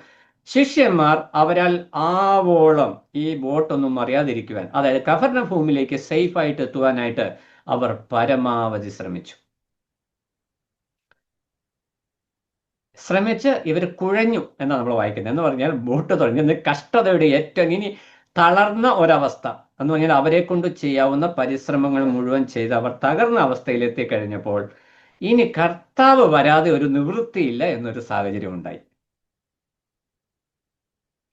ശിഷ്യന്മാർ അവരാൽ ആവോളം ഈ ബോട്ടൊന്നും അറിയാതിരിക്കുവാൻ, അതായത് കഫർന്നഹൂമിലേക്ക് സേഫായിട്ട് എത്തുവാനായിട്ട് അവർ പരമാവധി ശ്രമിച്ച് ഇവർ കുഴഞ്ഞു എന്നാണ് നമ്മൾ വായിക്കുന്നത്. എന്ന് പറഞ്ഞാൽ ബോട്ട് തുടങ്ങി കഷ്ടതയുടെ ഏറ്റവും ഇനി തളർന്ന ഒരവസ്ഥ എന്ന് പറഞ്ഞാൽ അവരെ കൊണ്ട് ചെയ്യാവുന്ന പരിശ്രമങ്ങൾ മുഴുവൻ ചെയ്ത് അവർ തകർന്ന അവസ്ഥയിൽ എത്തിക്കഴിഞ്ഞപ്പോൾ ഇനി കർത്താവ് വരാതെ ഒരു നിവൃത്തിയില്ല എന്നൊരു സാഹചര്യം ഉണ്ടായി.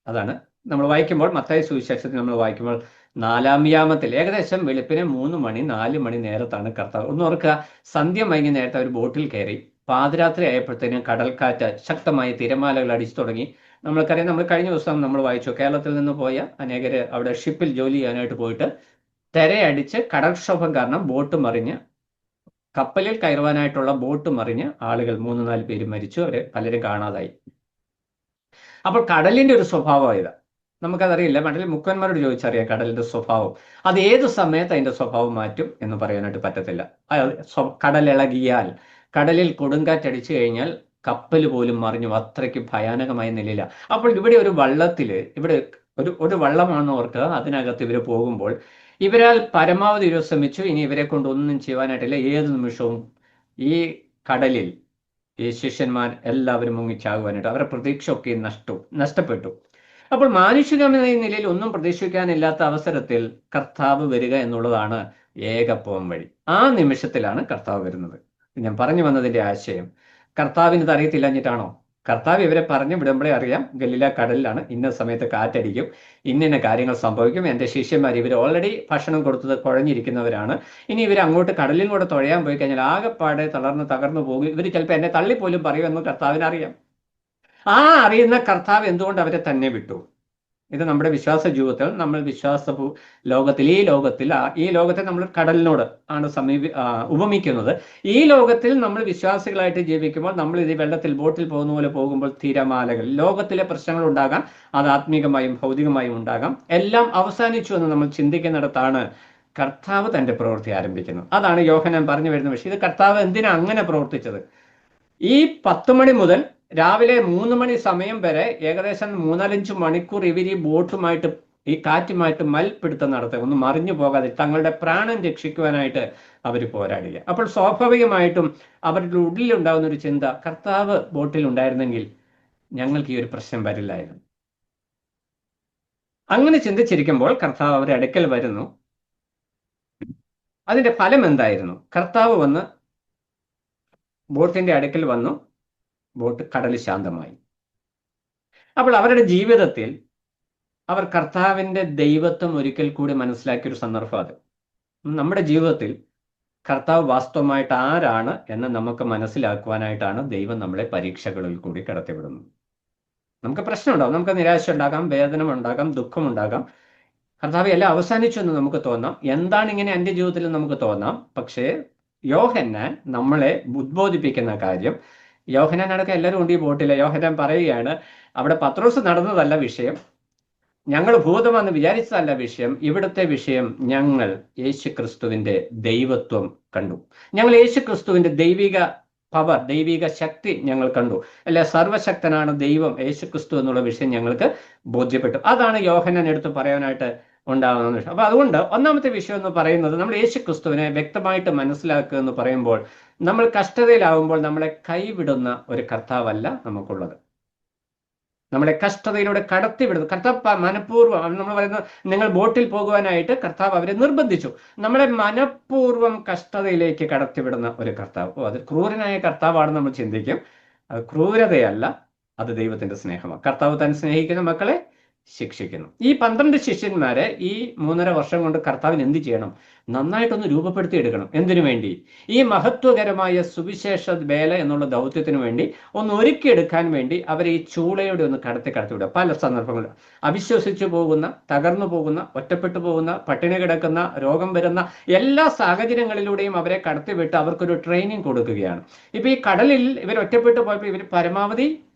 അതാണ് നമ്മൾ വായിക്കുമ്പോൾ, മത്തായി സുവിശേഷത്തിൽ നമ്മൾ വായിക്കുമ്പോൾ 4-ാം യാമത്തിൽ ഏകദേശം വെളുപ്പിനെ 3 മണി 4 മണി നേരത്താണ് കർത്താവ്. ഒന്ന് ഓർക്കുക, സന്ധ്യ മയങ്ങി നേരത്തെ ഒരു ബോട്ടിൽ കയറി. പാതിരാത്രി ആയപ്പോഴത്തേനും കടൽക്കാറ്റ്, ശക്തമായ തിരമാലകൾ അടിച്ചു തുടങ്ങി. നമ്മൾക്കറിയാം, നമ്മൾ കഴിഞ്ഞ ദിവസം നമ്മൾ വായിച്ചു, കേരളത്തിൽ നിന്ന് പോയ അനേകര് അവിടെ ഷിപ്പിൽ ജോലി ചെയ്യാനായിട്ട് പോയിട്ട് തിരയടിച്ച് കടൽക്ഷോഭം കാരണം ബോട്ട് മറിഞ്ഞ്, കപ്പലിൽ കയറുവാനായിട്ടുള്ള ബോട്ട് മറിഞ്ഞ് ആളുകൾ 3-4 പേര് മരിച്ചു, അവരെ പലരും കാണാതായി. അപ്പോൾ കടലിന്റെ ഒരു സ്വഭാവം ഇതാ. നമുക്കതറിയില്ല, മറ്റേ മുക്കന്മാരോട് ചോദിച്ചറിയാം കടലിന്റെ സ്വഭാവം. അത് ഏത് സമയത്ത് അതിന്റെ സ്വഭാവം മാറ്റും എന്ന് പറയാനായിട്ട് പറ്റത്തില്ല. കടലിളകിയാൽ, കടലിൽ കൊടുങ്കാറ്റടിച്ചു കഴിഞ്ഞാൽ കപ്പൽ പോലും മറിഞ്ഞു, അത്രയ്ക്ക് ഭയാനകമായ നിലയില്ല. അപ്പോൾ ഇവിടെ ഒരു വള്ളത്തില്, ഇവിടെ ഒരു വള്ളമാണെന്ന് ഓർക്കുക, അതിനകത്ത് ഇവർ പോകുമ്പോൾ ഇവരാൽ പരമാവധി ഇവർ ശ്രമിച്ചു. ഇനി ഇവരെ കൊണ്ട് ഒന്നും ചെയ്യുവാനായിട്ടില്ല. ഏത് നിമിഷവും ഈ കടലിൽ ഈ ശിഷ്യന്മാർ എല്ലാവരും മുങ്ങിച്ചാകുവാനായിട്ട് അവരുടെ പ്രതീക്ഷ ഒക്കെ നഷ്ടപ്പെട്ടു. അപ്പോൾ മാനുഷികമായ നിലയിൽ ഒന്നും പ്രതീക്ഷിക്കാനില്ലാത്ത അവസരത്തിൽ കർത്താവ് വരിക എന്നുള്ളതാണ് ഏക പോം വഴി. ആ നിമിഷത്തിലാണ് കർത്താവ് വരുന്നത്. ഞാൻ പറഞ്ഞു വന്നതിന്റെ ആശയം, കർത്താവിന് ഇത് അറിയത്തില്ലഞ്ഞിട്ടാണോ? കർത്താവ് ഇവരെ പറഞ്ഞു വിടുമ്പോഴേ അറിയാം, ഗലീല കടലിലാണ്, ഇന്ന സമയത്ത് കാറ്റടിക്കും, ഇന്ന കാര്യങ്ങൾ സംഭവിക്കും, എൻ്റെ ശിഷ്യന്മാർ ഇവർ ഓൾറെഡി ഭക്ഷണം കൊടുത്തത് കുഴഞ്ഞിരിക്കുന്നവരാണ്, ഇനി ഇവർ അങ്ങോട്ട് കടലിൽ കൂടെ തുഴയാൻ പോയി കഴിഞ്ഞാൽ ആകെപ്പാടെ തകർന്നു പോകും, ഇവർ ചിലപ്പോൾ എന്നെ തള്ളിപ്പോലും പറയുമെന്ന് കർത്താവിന് അറിയാം. ആ അറിയുന്ന കർത്താവ് എന്തുകൊണ്ട് അവരെ തന്നെ വിട്ടു? ഇത് നമ്മുടെ വിശ്വാസ ജീവിതത്തിൽ, നമ്മൾ ഈ ലോകത്തെ നമ്മൾ കടലിനോട് ആണ് ഉപമിക്കുന്നത്. ഈ ലോകത്തിൽ നമ്മൾ വിശ്വാസികളായിട്ട് ജീവിക്കുമ്പോൾ, നമ്മൾ ഇത് വെള്ളത്തിൽ ബോട്ടിൽ പോകുന്ന പോലെ പോകുമ്പോൾ തിരമാലകൾ, ലോകത്തിലെ പ്രശ്നങ്ങൾ ഉണ്ടാകാം, അത് ആത്മീകമായും ഭൗതികമായും ഉണ്ടാകാം, എല്ലാം അവസാനിച്ചു എന്ന് നമ്മൾ ചിന്തിക്കുന്നിടത്താണ് കർത്താവ് തന്റെ പ്രവൃത്തി ആരംഭിക്കുന്നത്. അതാണ് യോഹന്നാൻ പറഞ്ഞു വരുന്ന വിഷയം. ഇത് കർത്താവ് എന്തിനാ അങ്ങനെ പ്രവർത്തിച്ചത്? ഈ 10 മണി മുതൽ രാവിലെ 3 മണി സമയം വരെ ഏകദേശം 3-5 മണിക്കൂർ ഇവർ ഈ ബോട്ടുമായിട്ട്, ഈ കാറ്റുമായിട്ട് മൽപ്പിടുത്തം നടത്തുക, ഒന്ന് മറിഞ്ഞു പോകാതെ തങ്ങളുടെ പ്രാണൻ രക്ഷിക്കുവാനായിട്ട് അവർ പോരാടുക. അപ്പോൾ സ്വാഭാവികമായിട്ടും അവരുടെ ഉള്ളിലുണ്ടാകുന്ന ഒരു ചിന്ത, കർത്താവ് ബോട്ടിൽ ഉണ്ടായിരുന്നെങ്കിൽ ഞങ്ങൾക്ക് ഈ ഒരു പ്രശ്നം വരില്ലായിരുന്നു. അങ്ങനെ ചിന്തിച്ചിരിക്കുമ്പോൾ കർത്താവ് അവരുടെ അടുക്കൽ വരുന്നു. അതിന്റെ ഫലം എന്തായിരുന്നു? കർത്താവ് വന്ന് ബോട്ടിന്റെ അടുക്കൽ വന്നു, ബോട്ട് കടൽ ശാന്തമായി. അപ്പോൾ അവരുടെ ജീവിതത്തിൽ അവർ കർത്താവിൻ്റെ ദൈവത്വം ഒരിക്കൽ കൂടി മനസ്സിലാക്കിയൊരു സന്ദർഭം അത്. നമ്മുടെ ജീവിതത്തിൽ കർത്താവ് വാസ്തവമായിട്ട് ആരാണ് എന്ന് നമുക്ക് മനസ്സിലാക്കുവാനായിട്ടാണ് ദൈവം നമ്മളെ പരീക്ഷകളിൽ കൂടി കടത്തിവിടുന്നത്. നമുക്ക് പ്രശ്നമുണ്ടാകും, നമുക്ക് നിരാശ ഉണ്ടാകാം, വേദന ഉണ്ടാകാം, ദുഃഖമുണ്ടാകാം. കർത്താവ് എല്ലാം അവസാനിച്ചു എന്ന് നമുക്ക് തോന്നാം. എന്താണ് ഇങ്ങനെ എൻ്റെ ജീവിതത്തിൽ നമുക്ക് തോന്നാം. പക്ഷേ യോഹന്നാൻ നമ്മളെ ഉദ്ബോധിപ്പിക്കുന്ന കാര്യം, യോഹന്നാൻ അടക്കം എല്ലാവരും ഉണ്ട് ഈ ബോട്ടില്ല. യോഹന്നാൻ പറയുകയാണ്, അവിടെ പത്രോസ് നടന്നതല്ല വിഷയം, ഞങ്ങൾ ഭൂതമെന്ന് വിചാരിച്ചതല്ല വിഷയം, ഇവിടുത്തെ വിഷയം ഞങ്ങൾ യേശു ക്രിസ്തുവിൻ്റെ ദൈവത്വം കണ്ടു. ഞങ്ങൾ യേശു ക്രിസ്തുവിൻ്റെ ദൈവിക പവർ, ദൈവിക ശക്തി ഞങ്ങൾ കണ്ടു. അല്ലെ, സർവശക്തനാണ് ദൈവം യേശു ക്രിസ്തു എന്നുള്ള വിഷയം ഞങ്ങൾക്ക് ബോധ്യപ്പെട്ടു. അതാണ് യോഹന്നാൻ എടുത്ത് പറയാനായിട്ട് ഉണ്ടാകുന്ന വിഷയം. അപ്പൊ അതുകൊണ്ട് ഒന്നാമത്തെ വിഷയം എന്ന് പറയുന്നത്, നമ്മൾ യേശു ക്രിസ്തുവിനെ വ്യക്തമായിട്ട് മനസ്സിലാക്കുക എന്ന് പറയുമ്പോൾ, നമ്മൾ കഷ്ടതയിലാവുമ്പോൾ നമ്മളെ കൈവിടുന്ന ഒരു കർത്താവല്ല നമുക്കുള്ളത്. നമ്മളെ കഷ്ടതയിലൂടെ കടത്തിവിടുന്നു. കർത്താവ് മനഃപൂർവ്വം, നമ്മൾ പറയുന്നത്, നിങ്ങൾ ബോട്ടിൽ പോകുവാനായിട്ട് കർത്താവ് അവരെ നിർബന്ധിച്ചു. നമ്മളെ മനഃപൂർവ്വം കഷ്ടതയിലേക്ക് കടത്തിവിടുന്ന ഒരു കർത്താവ്. അത് ക്രൂരനായ കർത്താവാണെന്ന് നമ്മൾ ചിന്തിക്കും. അത് ക്രൂരതയല്ല, അത് ദൈവത്തിന്റെ സ്നേഹമാണ്. കർത്താവ് താൻ സ്നേഹിക്കുന്ന മക്കളെ ശിക്ഷിക്കുന്നു. ഈ 12 ശിഷ്യന്മാരെ ഈ 3.5 വർഷം കൊണ്ട് കർത്താവിന് എന്ത് ചെയ്യണം? നന്നായിട്ടൊന്ന് രൂപപ്പെടുത്തിയെടുക്കണം. എന്തിനു വേണ്ടി? ഈ മഹത്വകരമായ സുവിശേഷ വേല എന്നുള്ള ദൗത്യത്തിന് വേണ്ടി ഒന്ന് ഒരുക്കിയെടുക്കാൻ വേണ്ടി അവരെ ഈ ചൂളയോടെ ഒന്ന് കടത്തിവിടുക. പല സന്ദർഭങ്ങളിൽ അവിശ്വസിച്ചു പോകുന്ന, തകർന്നു പോകുന്ന, ഒറ്റപ്പെട്ടു പോകുന്ന, പട്ടിണി കിടക്കുന്ന, രോഗം വരുന്ന എല്ലാ സാഹചര്യങ്ങളിലൂടെയും അവരെ കടത്തിവിട്ട് അവർക്കൊരു ട്രെയിനിങ് കൊടുക്കുകയാണ്. ഇപ്പൊ ഈ കടലിൽ ഇവർ ഒറ്റപ്പെട്ടു പോയപ്പോൾ ഇവർ പരമാവധി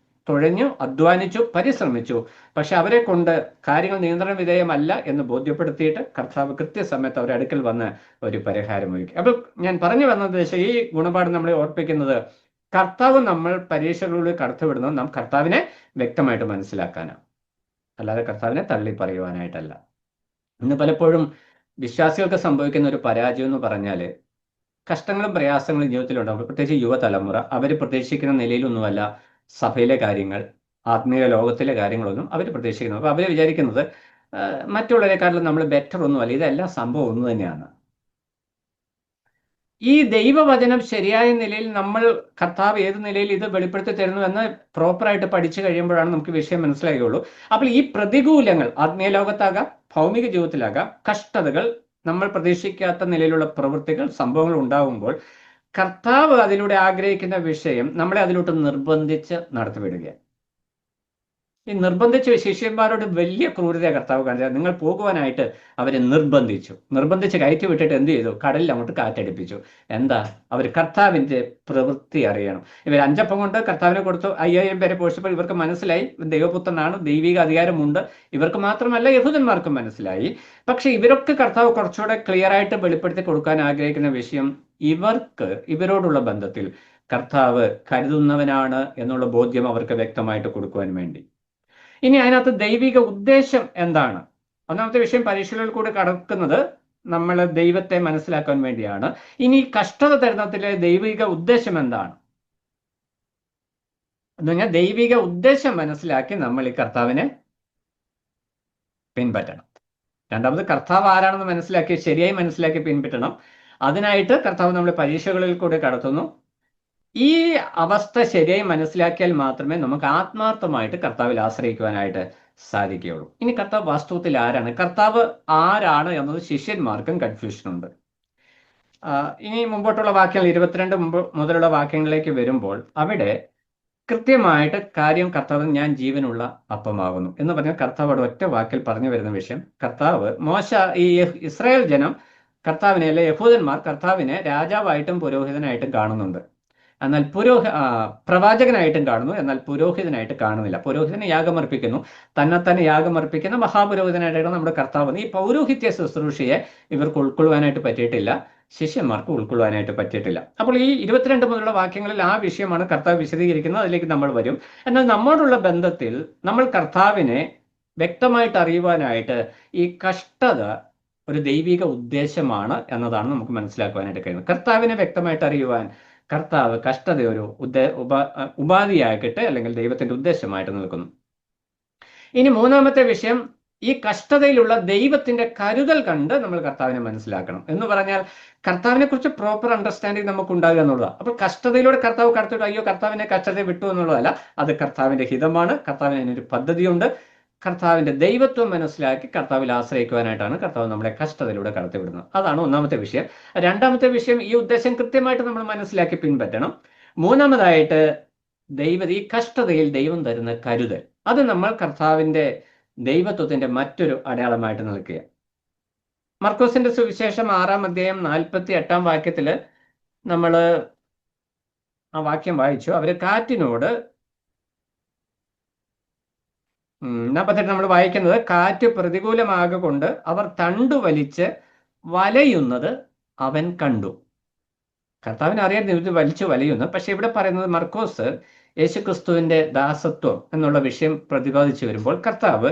തുഴഞ്ഞു, അധ്വാനിച്ചു, പരിശ്രമിച്ചു. പക്ഷെ അവരെ കൊണ്ട് കാര്യങ്ങൾ നിയന്ത്രണ വിധേയമല്ല എന്ന് ബോധ്യപ്പെടുത്തിയിട്ട് കർത്താവ് കൃത്യസമയത്ത് അവരുടെ അടുക്കൽ വന്ന് ഒരു പരിഹാരം ഒരുക്കി. അപ്പോൾ ഞാൻ പറഞ്ഞു വന്നത്, ഈ ഗുണപാഠം നമ്മളെ ഓർപ്പിക്കുന്നത്, കർത്താവ് നമ്മൾ പരീക്ഷകളിലൂടെ കടത്തിവിടുന്നത് നാം കർത്താവിനെ വ്യക്തമായിട്ട് മനസ്സിലാക്കാനാണ്, അല്ലാതെ കർത്താവിനെ തള്ളി പറയുവാനായിട്ടല്ല. ഇന്ന് പലപ്പോഴും വിശ്വാസികൾക്ക് സംഭവിക്കുന്ന ഒരു പരാജയം എന്ന് പറഞ്ഞാൽ, കഷ്ടങ്ങളും പ്രയാസങ്ങളും ജീവിതത്തിലുണ്ടാകും. പ്രത്യേകിച്ച് യുവതലമുറ, അവർ പ്രതീക്ഷിക്കുന്ന നിലയിലൊന്നുമല്ല സഭയിലെ കാര്യങ്ങൾ, ആത്മീയ ലോകത്തിലെ കാര്യങ്ങളൊന്നും അവർ പ്രതീക്ഷിക്കുന്നത്. അപ്പോൾ അവർ വിചാരിക്കുന്നത് മറ്റുള്ളവരെക്കാട്ടിലും നമ്മൾ ബെറ്റർ ഒന്നുമല്ല, ഇതെല്ലാം സംഭവം ഒന്ന് തന്നെയാണ്. ഈ ദൈവവചനം ശരിയായ നിലയിൽ നമ്മൾ, കർത്താവ് ഏത് നിലയിൽ ഇത് വെളിപ്പെടുത്തി തരുന്നു എന്ന് പ്രോപ്പറായിട്ട് പഠിച്ചു കഴിയുമ്പോഴാണ് നമുക്ക് വിഷയം മനസ്സിലാകുകയുള്ളൂ. അപ്പോൾ ഈ പ്രതികൂലങ്ങൾ, ആത്മീയ ലോകത്താകാം, ഭൗമിക ജീവിതത്തിലാകാം, കഷ്ടതകൾ, നമ്മൾ പ്രതീക്ഷിക്കാത്ത നിലയിലുള്ള പ്രവൃത്തികൾ, സംഭവങ്ങൾ ഉണ്ടാകുമ്പോൾ കർത്താവ് അതിലൂടെ ആഗ്രഹിക്കുന്ന വിഷയം നമ്മളെ അതിലോട്ട് നിർബന്ധിച്ച് നടത്തിവിടുകയാണ്. ഈ നിർബന്ധിച്ച് ശിഷ്യന്മാരോട് വലിയ ക്രൂരത കർത്താവ് കാണിച്ചത്. നിങ്ങൾ പോകുവാനായിട്ട് അവരെ നിർബന്ധിച്ച് കയറ്റി വിട്ടിട്ട് എന്ത് ചെയ്തു? കടലിൽ അങ്ങോട്ട് കാറ്റടിപ്പിച്ചു. എന്താ? അവർ കർത്താവിൻ്റെ പ്രവൃത്തി അറിയണം. ഇവർ 5 അപ്പം കൊണ്ട് കർത്താവിനെ കൊടുത്തു, 5000 പേരെ പോഷിച്ചപ്പോൾ ഇവർക്ക് മനസ്സിലായി ദൈവപുത്രനാണ്, ദൈവിക അധികാരമുണ്ട്. ഇവർക്ക് മാത്രമല്ല, യഹൂദന്മാർക്കും മനസ്സിലായി. പക്ഷെ ഇവരൊക്കെ കർത്താവ് കുറച്ചുകൂടെ ക്ലിയർ ആയിട്ട് വെളിപ്പെടുത്തി കൊടുക്കാൻ ആഗ്രഹിക്കുന്ന വിഷയം, ഇവരോടുള്ള ബന്ധത്തിൽ കർത്താവ് കരുതുന്നവനാണ് എന്നുള്ള ബോധ്യം അവർക്ക് വ്യക്തമായിട്ട് കൊടുക്കുവാൻ വേണ്ടി. ഇനി അതിനകത്ത് ദൈവിക ഉദ്ദേശം എന്താണ്? ഒന്നാമത്തെ വിഷയം, പരീക്ഷകളിൽ കൂടെ കടക്കുന്നത് നമ്മൾ ദൈവത്തെ മനസ്സിലാക്കാൻ വേണ്ടിയാണ്. ഇനി കഷ്ടത തരുന്നതിലെ ദൈവിക ഉദ്ദേശം എന്താണ് എന്ന് പറഞ്ഞാൽ, ദൈവിക ഉദ്ദേശം മനസ്സിലാക്കി നമ്മൾ ഈ കർത്താവിനെ പിൻപറ്റണം. രണ്ടാമത്, കർത്താവ് ആരാണെന്ന് മനസ്സിലാക്കി, ശരിയായി മനസ്സിലാക്കി പിൻപറ്റണം. അതിനായിട്ട് കർത്താവ് നമ്മളെ പരീക്ഷകളിൽ കൂടെ കടത്തുന്നു. ഈ അവസ്ഥ ശരിയായി മനസ്സിലാക്കിയാൽ മാത്രമേ നമുക്ക് ആത്മാർത്ഥമായിട്ട് കർത്താവിൽ ആശ്രയിക്കുവാനായിട്ട് സാധിക്കുകയുള്ളൂ. ഇനി കർത്താവ് വാസ്തവത്തിൽ ആരാണ്? കർത്താവ് ആരാണ് എന്നത് ശിഷ്യന്മാർക്കും കൺഫ്യൂഷൻ ഉണ്ട്. ഇനി മുമ്പോട്ടുള്ള വാക്യങ്ങൾ, 22 മുതലുള്ള വാക്യങ്ങളിലേക്ക് വരുമ്പോൾ അവിടെ കൃത്യമായിട്ട് കാര്യം, കർത്താവ് ഞാൻ ജീവനുള്ള അപ്പമാകുന്നു എന്ന് പറഞ്ഞാൽ കർത്താവ് അവിടെ ഒറ്റ വാക്കിൽ പറഞ്ഞു വരുന്ന വിഷയം, കർത്താവ് ഈ ഇസ്രായേൽ ജനം കർത്താവിനെ, അല്ലെ യഹൂദന്മാർ കർത്താവിനെ രാജാവായിട്ടും പുരോഹിതനായിട്ടും കാണുന്നുണ്ട്. എന്നാൽ പ്രവാചകനായിട്ടും കാണുന്നു, എന്നാൽ പുരോഹിതനായിട്ട് കാണുന്നില്ല. പുരോഹിതനെ യാഗമർപ്പിക്കുന്നു, തന്നെ യാഗമർപ്പിക്കുന്ന മഹാപുരോഹിതനായിട്ടാണ് നമ്മുടെ കർത്താവ്. ഈ പൗരോഹിത്യ ശുശ്രൂഷയെ ഇവർക്ക് ഉൾക്കൊള്ളുവാനായിട്ട് പറ്റിയിട്ടില്ല, ശിഷ്യന്മാർക്ക് ഉൾക്കൊള്ളുവാനായിട്ട് പറ്റിയിട്ടില്ല. അപ്പോൾ ഈ 22 മുതലുള്ള വാക്യങ്ങളിൽ ആ വിഷയമാണ് കർത്താവ് വിശദീകരിക്കുന്നത്. അതിലേക്ക് നമ്മൾ വരും. എന്നാൽ നമ്മോടുള്ള ബന്ധത്തിൽ നമ്മൾ കർത്താവിനെ വ്യക്തമായിട്ട് അറിയുവാനായിട്ട് ഈ കഷ്ടത ഒരു ദൈവിക ഉദ്ദേശമാണ് എന്നതാണ് നമുക്ക് മനസ്സിലാക്കുവാനായിട്ട് കഴിയുന്നത്. കർത്താവിനെ വ്യക്തമായിട്ട് അറിയുവാൻ കർത്താവ് കഷ്ടത ഒരു ഉപാധിയാക്കിയിട്ട്, അല്ലെങ്കിൽ ദൈവത്തിന്റെ ഉദ്ദേശമായിട്ട് നിൽക്കുന്നു. ഇനി മൂന്നാമത്തെ വിഷയം, ഈ കഷ്ടതയിലുള്ള ദൈവത്തിന്റെ കരുതൽ കണ്ട് നമ്മൾ കർത്താവിനെ മനസ്സിലാക്കണം. എന്ന് പറഞ്ഞാൽ കർത്താവിനെ കുറിച്ച് പ്രോപ്പർ അണ്ടർസ്റ്റാൻഡിങ് നമുക്ക് ഉണ്ടാകുക എന്നുള്ളതാണ്. അപ്പോൾ കഷ്ടതയിലൂടെ കർത്താവ് കടത്തിട്ട് അയ്യോ കർത്താവിനെ കഷ്ടതയെ വിട്ടു എന്നുള്ളതല്ല, അത് കർത്താവിന്റെ ഹിതമാണ്. കർത്താവിന് അതിനൊരു പദ്ധതിയുണ്ട്. കർത്താവിന്റെ ദൈവത്വം മനസ്സിലാക്കി കർത്താവിൽ ആശ്രയിക്കുവാനായിട്ടാണ് കർത്താവ് നമ്മളെ കഷ്ടതയിലൂടെ കടത്തിവിടുന്നത്. അതാണ് ഒന്നാമത്തെ വിഷയം. രണ്ടാമത്തെ വിഷയം, ഈ ഉദ്ദേശം കൃത്യമായിട്ട് നമ്മൾ മനസ്സിലാക്കി പിൻപറ്റണം. മൂന്നാമതായിട്ട് ഈ കഷ്ടതയിൽ ദൈവം തരുന്ന കരുതൽ, അത് നമ്മൾ കർത്താവിന്റെ ദൈവത്വത്തിന്റെ മറ്റൊരു അടയാളമായിട്ട് നിൽക്കുക. മർക്കോസിന്റെ സുവിശേഷം 6-ാം അധ്യായം 48-ാം വാക്യത്തില് നമ്മൾ ആ വാക്യം വായിച്ചു. അവര് കാറ്റിനോട് 48 നമ്മൾ വായിക്കുന്നത്, കാറ്റ് പ്രതികൂലമാകൊണ്ട് അവർ തണ്ടു വലിച്ച് വലയുന്നത് അവൻ കണ്ടു. കർത്താവിന് അറിയാൻ ഇത് വലിച്ചു വലയുന്നു. പക്ഷെ ഇവിടെ പറയുന്നത് മർക്കോസ് യേശുക്രിസ്തുവിന്റെ ദാസത്വം എന്നുള്ള വിഷയം പ്രതിപാദിച്ചു വരുമ്പോൾ കർത്താവ്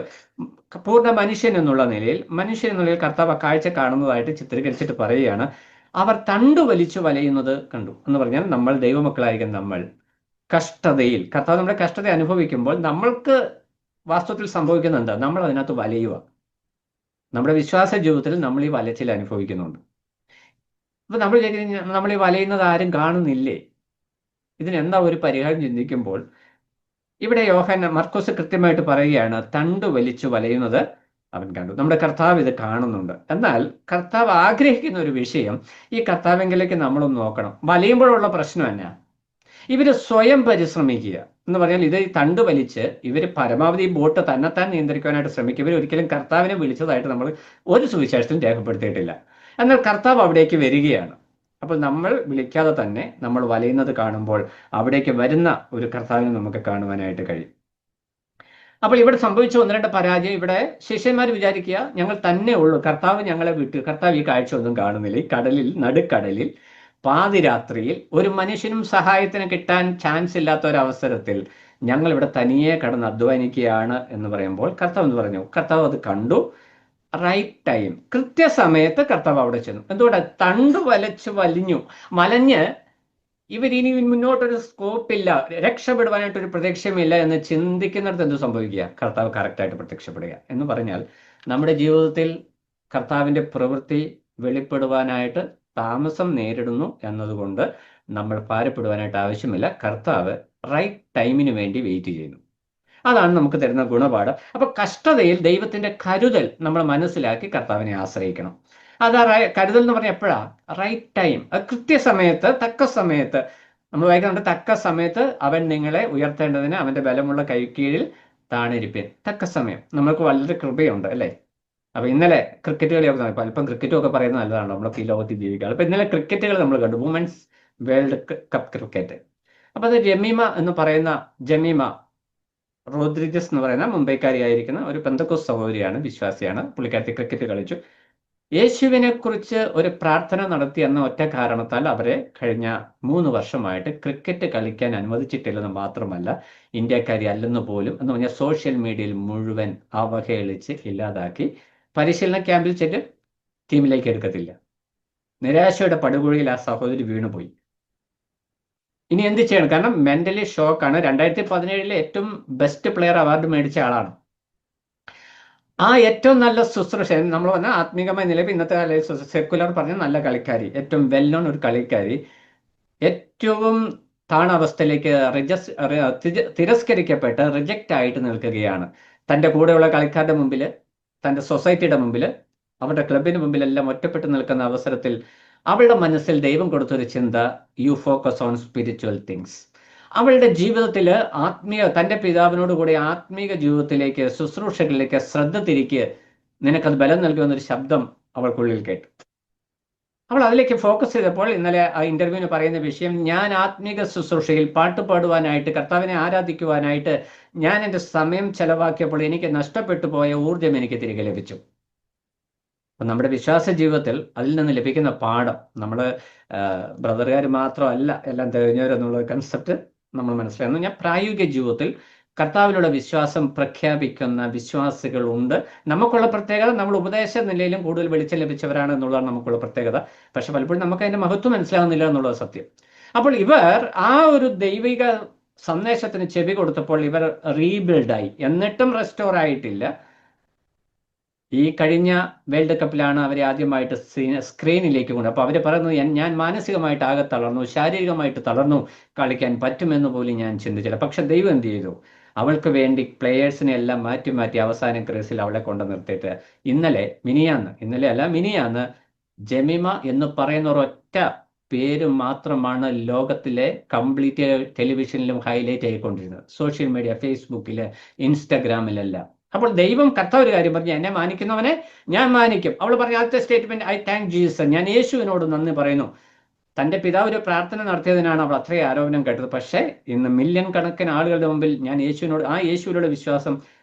പൂർണ്ണ മനുഷ്യൻ എന്നുള്ള നിലയിൽ കർത്താവ് ആ കാഴ്ച കാണുന്നതായിട്ട് ചിത്രീകരിച്ചിട്ട് പറയുകയാണ്, അവർ തണ്ടു വലിച്ചു വലയുന്നത് കണ്ടു. എന്ന് പറഞ്ഞാൽ നമ്മൾ ദൈവമക്കളായിരിക്കും നമ്മൾ കഷ്ടതയിൽ, കർത്താവ് നമ്മുടെ കഷ്ടത അനുഭവിക്കുമ്പോൾ നമ്മൾക്ക് വാസ്തവത്തിൽ സംഭവിക്കുന്നത് എന്താ? നമ്മൾ അതിനകത്ത് വലയുക. നമ്മുടെ വിശ്വാസ ജീവിതത്തിൽ നമ്മൾ ഈ വലച്ചിൽ അനുഭവിക്കുന്നുണ്ട്. അപ്പൊ നമ്മൾ ഈ വലയുന്നത് ആരും കാണുന്നില്ലേ? ഇതിനെന്താ ഒരു പരിഹാരം ചിന്തിക്കുമ്പോൾ ഇവിടെ മർക്കോസ് കൃത്യമായിട്ട് പറയുകയാണ്, തണ്ടു വലിച്ചു വലയുന്നത് അവൻ കണ്ടു. നമ്മുടെ കർത്താവ് ഇത് കാണുന്നുണ്ട്. എന്നാൽ കർത്താവ് ആഗ്രഹിക്കുന്ന ഒരു വിഷയം, ഈ കർത്താവെങ്കിലേക്ക് നമ്മളൊന്ന് നോക്കണം. വലയുമ്പോഴുള്ള പ്രശ്നം എന്നാ? ഇവര് സ്വയം പരിശ്രമിക്കുക എന്ന് പറഞ്ഞാൽ, ഇത് തണ്ടു വലിച്ച് ഇവർ പരമാവധി ബോട്ട് തന്നെത്താൻ നിയന്ത്രിക്കാനായിട്ട് ശ്രമിക്കുക. ഇവർ ഒരിക്കലും കർത്താവിനെ വിളിച്ചതായിട്ട് നമ്മൾ ഒരു സുവിശേഷത്തിലും രേഖപ്പെടുത്തിയിട്ടില്ല. എന്നാൽ കർത്താവ് അവിടേക്ക് വരികയാണ്. അപ്പോൾ നമ്മൾ വിളിക്കാതെ തന്നെ നമ്മൾ വലയുന്നത് കാണുമ്പോൾ അവിടേക്ക് വരുന്ന ഒരു കർത്താവിനെ നമുക്ക് കാണുവാനായിട്ട് കഴിയും. അപ്പോൾ ഇവിടെ സംഭവിച്ച 1-2 പരാജയം. ഇവിടെ ശിഷ്യന്മാർ വിചാരിക്കുക, ഞങ്ങൾ തന്നെ ഉള്ളൂ, കർത്താവ് ഞങ്ങളെ വിട്ടു, കർത്താവ് ഈ കാഴ്ച ഒന്നും കാണുന്നില്ല. ഈ നടുക്കടലിൽ പാതിരാത്രിയിൽ ഒരു മനുഷ്യനും സഹായത്തിന് കിട്ടാൻ ചാൻസ് ഇല്ലാത്ത ഒരവസരത്തിൽ ഞങ്ങൾ ഇവിടെ തനിയെ കടന്ന് അധ്വാനിക്കുകയാണ് എന്ന് പറയുമ്പോൾ കർത്താവ് എന്ന് പറഞ്ഞു, കർത്താവ് അത് കണ്ടു. റൈറ്റ് ടൈം, കൃത്യസമയത്ത് കർത്താവ് അവിടെ ചെന്നു. എന്തുകൊണ്ട്? തണ്ടു വലഞ്ഞ് ഇവരിനി മുന്നോട്ടൊരു സ്കോപ്പില്ല, രക്ഷപ്പെടുവാനായിട്ടൊരു പ്രത്യക്ഷമില്ല എന്ന് ചിന്തിക്കുന്നിടത്ത് എന്ത് സംഭവിക്കുക? കർത്താവ് കറക്റ്റായിട്ട് പ്രത്യക്ഷപ്പെടുക. എന്ന് പറഞ്ഞാൽ നമ്മുടെ ജീവിതത്തിൽ കർത്താവിന്റെ പ്രവൃത്തി വെളിപ്പെടുവാനായിട്ട് താമസം നേരിടുന്നു എന്നതുകൊണ്ട് നമ്മൾ ഭാരപ്പെടുവാനായിട്ട് ആവശ്യമില്ല. കർത്താവ് റൈറ്റ് ടൈമിന് വേണ്ടി വെയിറ്റ് ചെയ്യുന്നു. അതാണ് നമുക്ക് തരുന്ന ഗുണപാഠം. അപ്പൊ കഷ്ടതയിൽ ദൈവത്തിന്റെ കരുതൽ നമ്മൾ മനസ്സിലാക്കി കർത്താവിനെ ആശ്രയിക്കണം. അതാ കരുതൽ എന്ന് പറഞ്ഞാൽ എപ്പോഴാ? റൈറ്റ് ടൈം, കൃത്യസമയത്ത്, തക്ക സമയത്ത്. നമ്മൾ വായിക്കുന്നുണ്ട്, തക്ക സമയത്ത് അവൻ നിങ്ങളെ ഉയർത്തേണ്ടതിന് അവന്റെ ബലമുള്ള കൈക്കീഴിൽ താണിരിപ്പേൻ. തക്ക സമയം നമ്മൾക്ക് വളരെ കൃപയുണ്ട് അല്ലേ? അപ്പൊ ഇന്നലെ ക്രിക്കറ്റ് കളിയൊക്കെ നോക്കാം. അല്പം ക്രിക്കറ്റും ഒക്കെ പറയുന്നത് നല്ലതാണ്, നമ്മളൊക്കെ ഈ ലോകത്തിൽ ജീവിക്കുക. അപ്പൊ ഇന്നലെ ക്രിക്കറ്റുകൾ നമ്മൾ കണ്ടു, വുമൻസ് വേൾഡ് കപ്പ് ക്രിക്കറ്റ്. അപ്പൊ അത് ജമീമ റോദ്രിഗസ് എന്ന് പറയുന്ന മുംബൈക്കാരിയായിരിക്കുന്ന ഒരു പെന്തക്കോസ് സഹോദരിയാണ്, വിശ്വാസിയാണ്. പുള്ളിക്കാരത്തി ക്രിക്കറ്റ് കളിച്ചു. യേശുവിനെ കുറിച്ച് ഒരു പ്രാർത്ഥന നടത്തി എന്ന ഒറ്റ കാരണത്താൽ അവരെ കഴിഞ്ഞ 3 വർഷമായിട്ട് ക്രിക്കറ്റ് കളിക്കാൻ അനുവദിച്ചിട്ടില്ലെന്ന് മാത്രമല്ല, ഇന്ത്യക്കാരി അല്ലെന്ന് പോലും എന്ന് പറഞ്ഞാൽ സോഷ്യൽ മീഡിയയിൽ മുഴുവൻ അവഹേളിച്ച് ഇല്ലാതാക്കി. പരിശീലന ക്യാമ്പിൽ ചെല്ലും, ടീമിലേക്ക് എടുക്കത്തില്ല. നിരാശയുടെ പടുകുഴിയിൽ ആ സഹോദരി വീണുപോയി. ഇനി എന്ത് ചെയ്യണം? കാരണം മെന്റലി ഷോക്കാണ്. 2017 ഏറ്റവും ബെസ്റ്റ് പ്ലെയർ അവാർഡ് മേടിച്ച ആളാണ്. ആ ഏറ്റവും നല്ല ശുശ്രൂഷ നമ്മൾ പറഞ്ഞാൽ ആത്മീകമായ നിലയിൽ ഇന്നത്തെ സെക്കുലർ പറഞ്ഞ നല്ല കളിക്കാരി, ഏറ്റവും വെൽ നോൺ ഒരു കളിക്കാരി, ഏറ്റവും താണവസ്ഥയിലേക്ക് തിരസ്കരിക്കപ്പെട്ട് റിജക്റ്റ് ആയിട്ട് നിൽക്കുകയാണ്. തൻ്റെ കൂടെയുള്ള കളിക്കാരുടെ മുമ്പിൽ, തൻ്റെ സൊസൈറ്റിയുടെ മുമ്പിൽ, അവരുടെ ക്ലബിന് മുമ്പിലെല്ലാം ഒറ്റപ്പെട്ട് നിൽക്കുന്ന അവസരത്തിൽ അവളുടെ മനസ്സിൽ ദൈവം കൊടുത്തൊരു ചിന്ത, you focus on spiritual things. അവളുടെ ജീവിതത്തിൽ തൻ്റെ പിതാവിനോട് കൂടി ആത്മീക ജീവിതത്തിലേക്ക്, ശുശ്രൂഷകളിലേക്ക് ശ്രദ്ധ തിരിക്കുക, നിനക്കത് ബലം നൽകുമെന്നൊരു ശബ്ദം അവൾക്കുള്ളിൽ കേട്ടു. അവൾ അതിലേക്ക് ഫോക്കസ് ചെയ്തപ്പോൾ ഇന്നലെ ആ ഇന്റർവ്യൂവിന് പറയുന്ന വിഷയം, ഞാൻ ആത്മീക ശുശ്രൂഷയിൽ പാട്ട് പാടുവാനായിട്ട്, കർത്താവിനെ ആരാധിക്കുവാനായിട്ട് ഞാൻ എൻ്റെ സമയം ചെലവാക്കിയപ്പോൾ എനിക്ക് നഷ്ടപ്പെട്ടു പോയ ഊർജം എനിക്ക് തിരികെ ലഭിച്ചു. അപ്പം നമ്മുടെ വിശ്വാസ ജീവിതത്തിൽ അതിൽ നിന്ന് ലഭിക്കുന്ന പാഠം, നമ്മൾ ബ്രദറുകാർ മാത്രമല്ല എല്ലാം തികഞ്ഞവരെന്നുള്ള കൺസെപ്റ്റ് നമ്മൾ മനസ്സിലാക്കുന്നു. ഞാൻ പ്രായോഗിക ജീവിതത്തിൽ കർത്താവിലുള്ള വിശ്വാസം പ്രഖ്യാപിക്കുന്ന വിശ്വാസികളുണ്ട്. നമുക്കുള്ള പ്രത്യേകത, നമ്മൾ ഉപദേശ നിലയിലും കൂടുതൽ വെളിച്ചം ലഭിച്ചവരാണ് എന്നുള്ളതാണ് നമുക്കുള്ള പ്രത്യേകത. പക്ഷെ പലപ്പോഴും നമുക്ക് അതിന്റെ മഹത്വം മനസ്സിലാകുന്നില്ല എന്നുള്ളത് സത്യം. അപ്പോൾ ഇവർ ആ ഒരു ദൈവിക സന്ദേശത്തിന് ചെവി കൊടുത്തപ്പോൾ ഇവർ റീബിൽഡായി, എന്നിട്ടും റെസ്റ്റോർ ആയിട്ടില്ല. ഈ കഴിഞ്ഞ വേൾഡ് കപ്പിലാണ് അവരെ ആദ്യമായിട്ട് സ്ക്രീനിലേക്ക് കൊണ്ട്. അപ്പോൾ അവർ പറയുന്നത് ഞാൻ മാനസികമായിട്ട് ആകെ തളർന്നു, ശാരീരികമായിട്ട് തളർന്നു, കളിക്കാൻ പറ്റുമെന്ന് പോലും ഞാൻ ചിന്തിച്ചില്ല. പക്ഷെ ദൈവം എന്ത് ചെയ്തു? അവൾക്ക് വേണ്ടി പ്ലെയേഴ്സിനെ എല്ലാം മാറ്റി മാറ്റി അവസാനം ക്രീസിൽ അവളെ കൊണ്ട് നിർത്തിയിട്ട് ഇന്നലെ അല്ല മിനിയാന്ന് ജെമിമ എന്ന് പറയുന്ന ഒരൊറ്റ പേര് മാത്രമാണ് ലോകത്തിലെ കംപ്ലീറ്റ് ടെലിവിഷനിലും ഹൈലൈറ്റ് ആയിക്കൊണ്ടിരുന്നത്, സോഷ്യൽ മീഡിയ, ഫേസ്ബുക്കിൽ, ഇൻസ്റ്റഗ്രാമിലെല്ലാം. അപ്പോൾ ദൈവം കർത്താവ് ഒരു കാര്യം പറഞ്ഞു, എന്നെ മാനിക്കുന്നവനെ ഞാൻ മാനിക്കും. അവൾ പറഞ്ഞ ആദ്യത്തെ സ്റ്റേറ്റ്മെന്റ്, ഐ താങ്ക് ജീസസ്, ഞാൻ യേശുവിനോട് നന്ദി പറയുന്നു. തൻ്റെ പിതാവ് ഒരു പ്രാർത്ഥന നടത്തിയതിനാണ് അവൾ അത്രയും ആരോപണം കേട്ടത്. പക്ഷേ ഇന്ന് മില്യൺ കണക്കിന് ആളുകളുടെ മുമ്പിൽ ഞാൻ യേശുവിനോട് വിശ്വാസം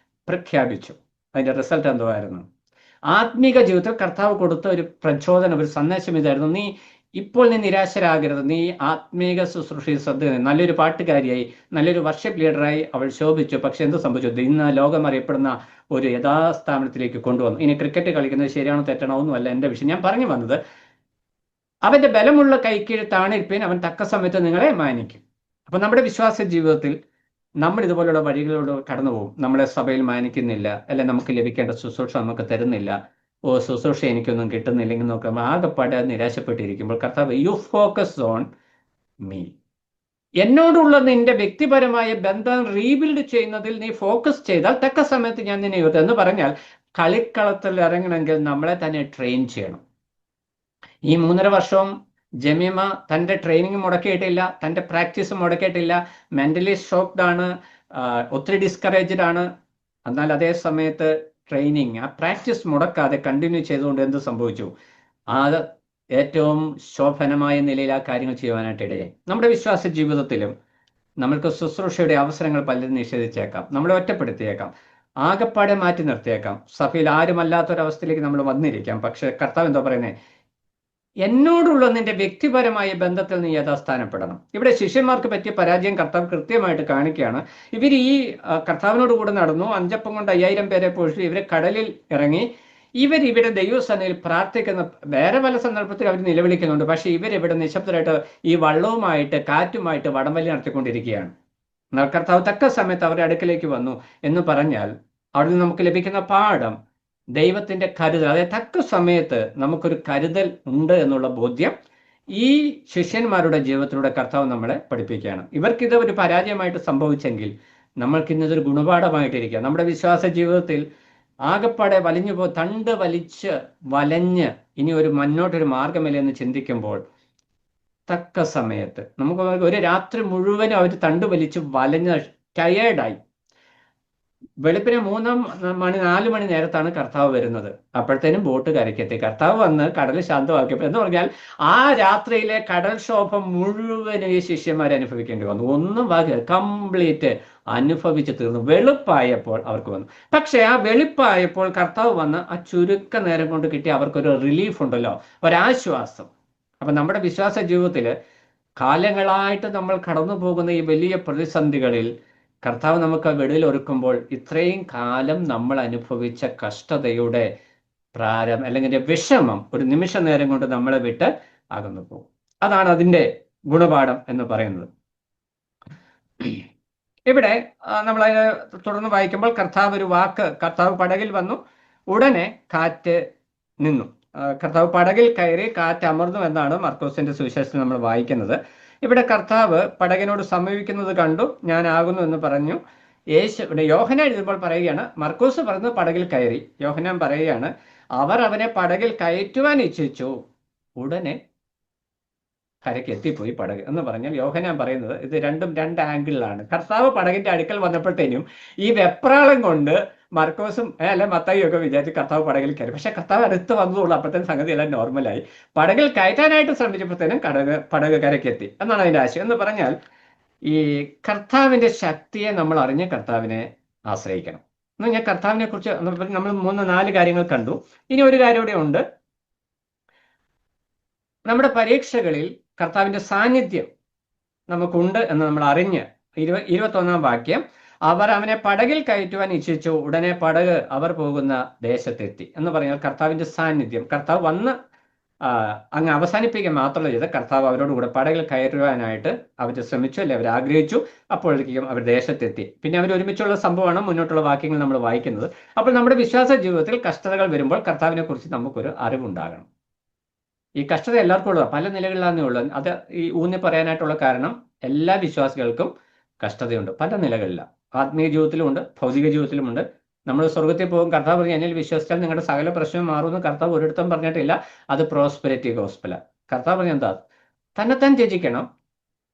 പ്രഖ്യാപിച്ചു. അതിന്റെ റിസൾട്ട് എന്തോ ആയിരുന്നു? ആത്മീക ജീവിതത്തിൽ കർത്താവ് കൊടുത്ത ഒരു പ്രചോദനം, ഒരു സന്ദേശം ഇതായിരുന്നു, ഇപ്പോൾ നീ നിരാശരാകരുത്, നീ ആത്മീക ശുശ്രൂഷയിൽ ശ്രദ്ധ. നല്ലൊരു പാട്ടുകാരിയായി, നല്ലൊരു വർഷിപ്പ് ലീഡറായി അവൾ ശോഭിച്ചു. പക്ഷെ എന്ത് സംഭവിച്ചു? ഇന്ന് ലോകം അറിയപ്പെടുന്ന ഒരു യഥാസ്ഥാനത്തിലേക്ക് കൊണ്ടുവന്നു. ഇനി ക്രിക്കറ്റ് കളിക്കുന്നത് ശരിയാണോ തെറ്റാണോ ഒന്നുമല്ല എൻ്റെ വിഷയം. ഞാൻ പറഞ്ഞു വന്നത്, അവന്റെ ബലമുള്ള കൈക്കീഴ് താണിരിപ്പേൻ, അവൻ തക്ക സമയത്ത് നിങ്ങളെ മാനിക്കും. അപ്പൊ നമ്മുടെ വിശ്വാസ ജീവിതത്തിൽ നമ്മൾ ഇതുപോലുള്ള വഴികളിലൂടെ കടന്നു പോകും. നമ്മളെ സഭയിൽ മാനിക്കുന്നില്ല, അല്ലെ നമുക്ക് ലഭിക്കേണ്ട ശുശ്രൂഷ നമുക്ക് തരുന്നില്ല, ശുശ്രൂഷ എനിക്കൊന്നും കിട്ടുന്നില്ലെങ്കിൽ നോക്കാം, ആകെപ്പാടെ നിരാശപ്പെട്ടിരിക്കുമ്പോൾ കർത്താവ്, യു ഫോക്കസ് ഓൺ മീ, എന്നോടുള്ള നിന്റെ വ്യക്തിപരമായ ബന്ധം റീബിൽഡ് ചെയ്യുന്നതിൽ നീ ഫോക്കസ് ചെയ്താൽ തക്ക സമയത്ത് ഞാൻ നിന്നെ യുദ്ധം എന്ന് പറഞ്ഞാൽ, കളിക്കളത്തിൽ ഇറങ്ങണമെങ്കിൽ നമ്മളെ തന്നെ ട്രെയിൻ ചെയ്യണം. ഈ 3.5 വർഷവും ജമീമ തൻ്റെ ട്രെയിനിങ് മുടക്കിയിട്ടില്ല, തൻ്റെ പ്രാക്ടീസ് മുടക്കിയിട്ടില്ല. മെന്റലി ഷോക്ക്ഡ് ആണ്, ഒത്തിരി ഡിസ്കറേജ്ഡ് ആണ്. എന്നാൽ അതേ സമയത്ത് ട്രെയിനിങ്, ആ പ്രാക്ടീസ് മുടക്കാതെ കണ്ടിന്യൂ ചെയ്തുകൊണ്ട് എന്ത് സംഭവിച്ചു? അത് ഏറ്റവും ശോഭനമായ നിലയിൽ ആ കാര്യങ്ങൾ ചെയ്യുവാനായിട്ട് ഇടയായി. നമ്മുടെ വിശ്വാസ ജീവിതത്തിലും നമ്മൾക്ക് ശുശ്രൂഷയുടെ അവസരങ്ങൾ പലരും നിഷേധിച്ചേക്കാം, നമ്മളെ ഒറ്റപ്പെടുത്തിയേക്കാം, ആകെപ്പാടെ മാറ്റി നിർത്തിയേക്കാം, സഭയിൽ ആരുമല്ലാത്തൊരവസ്ഥയിലേക്ക് നമ്മൾ വന്നിരിക്കാം. പക്ഷെ കർത്താവ് എന്താ പറയുന്നത്? എന്നോടുള്ള നിന്റെ വ്യക്തിപരമായ ബന്ധത്തിൽ നീ യഥാസ്ഥാനപ്പെടണം. ഇവിടെ ശിഷ്യന്മാർക്ക് പറ്റിയ പരാജയം കർത്താവ് കൃത്യമായിട്ട് കാണിക്കുകയാണ്. ഇവർ ഈ കർത്താവിനോട് കൂടെ നടന്നു, 5 അപ്പം കൊണ്ട് 5000 പേരെ പോഷി, ഇവരെ കടലിൽ ഇറങ്ങി, ഇവിടെ ദൈവസേനയിൽ പ്രാർത്ഥിക്കുന്ന, വേറെ പല സന്ദർഭത്തിൽ അവർ നിലവിളിക്കുന്നുണ്ട്. പക്ഷെ ഇവരിവിടെ നിശബ്ദരായിട്ട് ഈ വള്ളവുമായിട്ട് കാറ്റുമായിട്ട് വടംവലി നടത്തിക്കൊണ്ടിരിക്കുകയാണ്. എന്നാൽ കർത്താവ് തക്ക സമയത്ത് അവരുടെ അടുക്കലേക്ക് വന്നു എന്ന് പറഞ്ഞാൽ അവിടെ നിന്ന് നമുക്ക് ലഭിക്കുന്ന പാഠം ദൈവത്തിന്റെ കരുതൽ, അതായത് തക്ക സമയത്ത് നമുക്കൊരു കരുതൽ ഉണ്ട് എന്നുള്ള ബോധ്യം ഈ ശിഷ്യന്മാരുടെ ജീവിതത്തിലൂടെ കർത്താവ് നമ്മളെ പഠിപ്പിക്കുകയാണ്. ഇവർക്കിത് ഒരു പരാജയമായിട്ട് സംഭവിച്ചെങ്കിൽ നമ്മൾക്കിന്നതൊരു ഗുണപാഠമായിട്ടിരിക്കുക. നമ്മുടെ വിശ്വാസ ജീവിതത്തിൽ ആകെപ്പാടെ തണ്ട് വലിച്ച് വലഞ്ഞ് ഇനി ഒരു മുന്നോട്ടൊരു മാർഗമില്ല എന്ന് ചിന്തിക്കുമ്പോൾ തക്ക സമയത്ത് നമുക്ക് ഒരു രാത്രി മുഴുവനും അവർ തണ്ട് വലിച്ച് വലഞ്ഞ് ടയേർഡായി, വെളുപ്പിന് 3 മണി 4 മണി നേരത്താണ് കർത്താവ് വരുന്നത്. അപ്പോഴത്തേനും ബോട്ട് കരയ്ക്കെത്തി. കർത്താവ് വന്ന് കടൽ ശാന്തമാക്കിയപ്പോൾ എന്ന് പറഞ്ഞാൽ ആ രാത്രിയിലെ കടൽക്ഷോഭം മുഴുവനും ഈ ശിഷ്യന്മാരെ അനുഭവിക്കേണ്ടി വന്നു. ഒന്നും ബാക്കി കംപ്ലീറ്റ് അനുഭവിച്ച് തീർന്നു. വെളുപ്പായപ്പോൾ അവർക്ക് വന്നു. പക്ഷെ ആ വെളുപ്പായപ്പോൾ കർത്താവ് വന്ന് ആ ചുരുക്ക നേരം കൊണ്ട് കിട്ടിയ അവർക്കൊരു റിലീഫ് ഉണ്ടല്ലോ, ഒരാശ്വാസം. അപ്പൊ നമ്മുടെ വിശ്വാസ ജീവിതത്തിൽ കാലങ്ങളായിട്ട് നമ്മൾ കടന്നു പോകുന്ന ഈ വലിയ പ്രതിസന്ധികളിൽ കർത്താവ് നമുക്ക് വെളിയിൽ ഒരുക്കുമ്പോൾ ഇത്രയും കാലം നമ്മൾ അനുഭവിച്ച കഷ്ടതയുടെ അല്ലെങ്കിൽ വിഷമം ഒരു നിമിഷ നേരം കൊണ്ട് നമ്മളെ വിട്ട് അകന്നു പോകും. അതാണ് അതിൻ്റെ ഗുണപാഠം എന്ന് പറയുന്നത്. ഇവിടെ നമ്മൾ അതിനെ തുടർന്ന് വായിക്കുമ്പോൾ കർത്താവ് പടകിൽ വന്നു, ഉടനെ കാറ്റ് നിന്നു. കർത്താവ് പടകിൽ കയറി കാറ്റ് അമർന്നു എന്നാണ് മർക്കോസിന്റെ സുവിശേഷത്തിൽ നമ്മൾ വായിക്കുന്നത്. ഇവിടെ കർത്താവ് പടകിനോട് സമീപിക്കുന്നത് കണ്ടു, ഞാനാകുന്നു എന്ന് പറഞ്ഞു. ഇവിടെ യോഹന്നാൻ എഴുതുമ്പോൾ പറയുകയാണ്, മർക്കോസ് പറയുന്നത് പടകിൽ കയറി, യോഹന്നാൻ പറയുകയാണ് അവർ അവനെ പടകിൽ കയറ്റുവാൻ ഇച്ഛിച്ചു, ഉടനെ കരയ്ക്ക് എത്തിപ്പോയി പടക് എന്ന് പറഞ്ഞാൽ യോഹന്നാൻ പറയുന്നത് ഇത് രണ്ടും 2 ആംഗിളിലാണ്. കർത്താവ് പടകിന്റെ അടുക്കൽ വന്നപ്പോഴത്തേനും ഈ വെപ്രാളം കൊണ്ട് മർക്കോസും മത്തായിയും ഒക്കെ വിചാരിച്ച് കർത്താവ് പടകിൽ കയറി. പക്ഷെ കർത്താവ് അടുത്ത് വന്നതുള്ളൂ, അപ്പോഴത്തേനും സംഗതി എല്ലാം നോർമലായി. പടകിൽ കയറ്റാനായിട്ട് ശ്രമിച്ചപ്പോഴത്തേനും പടക് കരയ്ക്കെത്തി എന്നാണ് അതിന്റെ ആശയം. എന്ന് പറഞ്ഞാൽ ഈ കർത്താവിന്റെ ശക്തിയെ നമ്മൾ അറിഞ്ഞ് കർത്താവിനെ ആശ്രയിക്കണം. എന്ന് ഞാൻ കർത്താവിനെ കുറിച്ച് നമ്മൾ 3-4 കാര്യങ്ങൾ കണ്ടു. ഇനി ഒരു കാര്യം കൂടെ ഉണ്ട്. നമ്മുടെ പരീക്ഷകളിൽ കർത്താവിന്റെ സാന്നിധ്യം നമുക്കുണ്ട് എന്ന് നമ്മൾ അറിഞ്ഞ് 21-ാം വാക്യം, അവർ അവനെ പടകിൽ കയറ്റുവാൻ ഇച്ഛിച്ചു, ഉടനെ പടക് അവർ പോകുന്ന ദേശത്തെത്തി എന്ന് പറഞ്ഞാൽ കർത്താവിന്റെ സാന്നിധ്യം, കർത്താവ് വന്ന് അങ്ങ് അവസാനിപ്പിക്കുക മാത്രമല്ല ചെയ്ത് കർത്താവ് അവരോട് കൂടെ പടകിൽ കയറുവാനായിട്ട് അവർ ശ്രമിച്ചു, അല്ലെ അവർ ആഗ്രഹിച്ചു. അപ്പോഴേക്കും അവർ ദേശത്തെത്തി. പിന്നെ അവർ ഒരുമിച്ചുള്ള സംഭവമാണ് മുന്നോട്ടുള്ള വാക്യങ്ങൾ നമ്മൾ വായിക്കുന്നത്. അപ്പോൾ നമ്മുടെ വിശ്വാസ ജീവിതത്തിൽ കഷ്ടതകൾ വരുമ്പോൾ കർത്താവിനെ കുറിച്ച് നമുക്കൊരു അറിവുണ്ടാകണം. ഈ കഷ്ടത എല്ലാവർക്കും ഉള്ളതാണ്, പല നിലകളിലാണെന്നേ ഉള്ളൂ. അത് ഈ ഊന്നി പറയാനായിട്ടുള്ള കാരണം എല്ലാ വിശ്വാസികൾക്കും കഷ്ടതയുണ്ട്, പല നിലകളിലാണ്. ആത്മീയ ജീവിതത്തിലുമുണ്ട്, ഭൗതിക ജീവിതത്തിലുമുണ്ട്. നമ്മൾ സ്വർഗത്തിൽ പോകും, കർത്താവ് പറഞ്ഞു എന്നിൽ വിശ്വസിച്ചാൽ നിങ്ങളുടെ സകല പ്രശ്നം മാറുമെന്ന് കർത്താവ് ഒരിടത്തും പറഞ്ഞിട്ടില്ല. അത് പ്രോസ്പെരിറ്റി ഗോസ്പല. കർത്താവ് പറഞ്ഞ എന്താ? തന്നെത്താൻ ത്യജിക്കണം,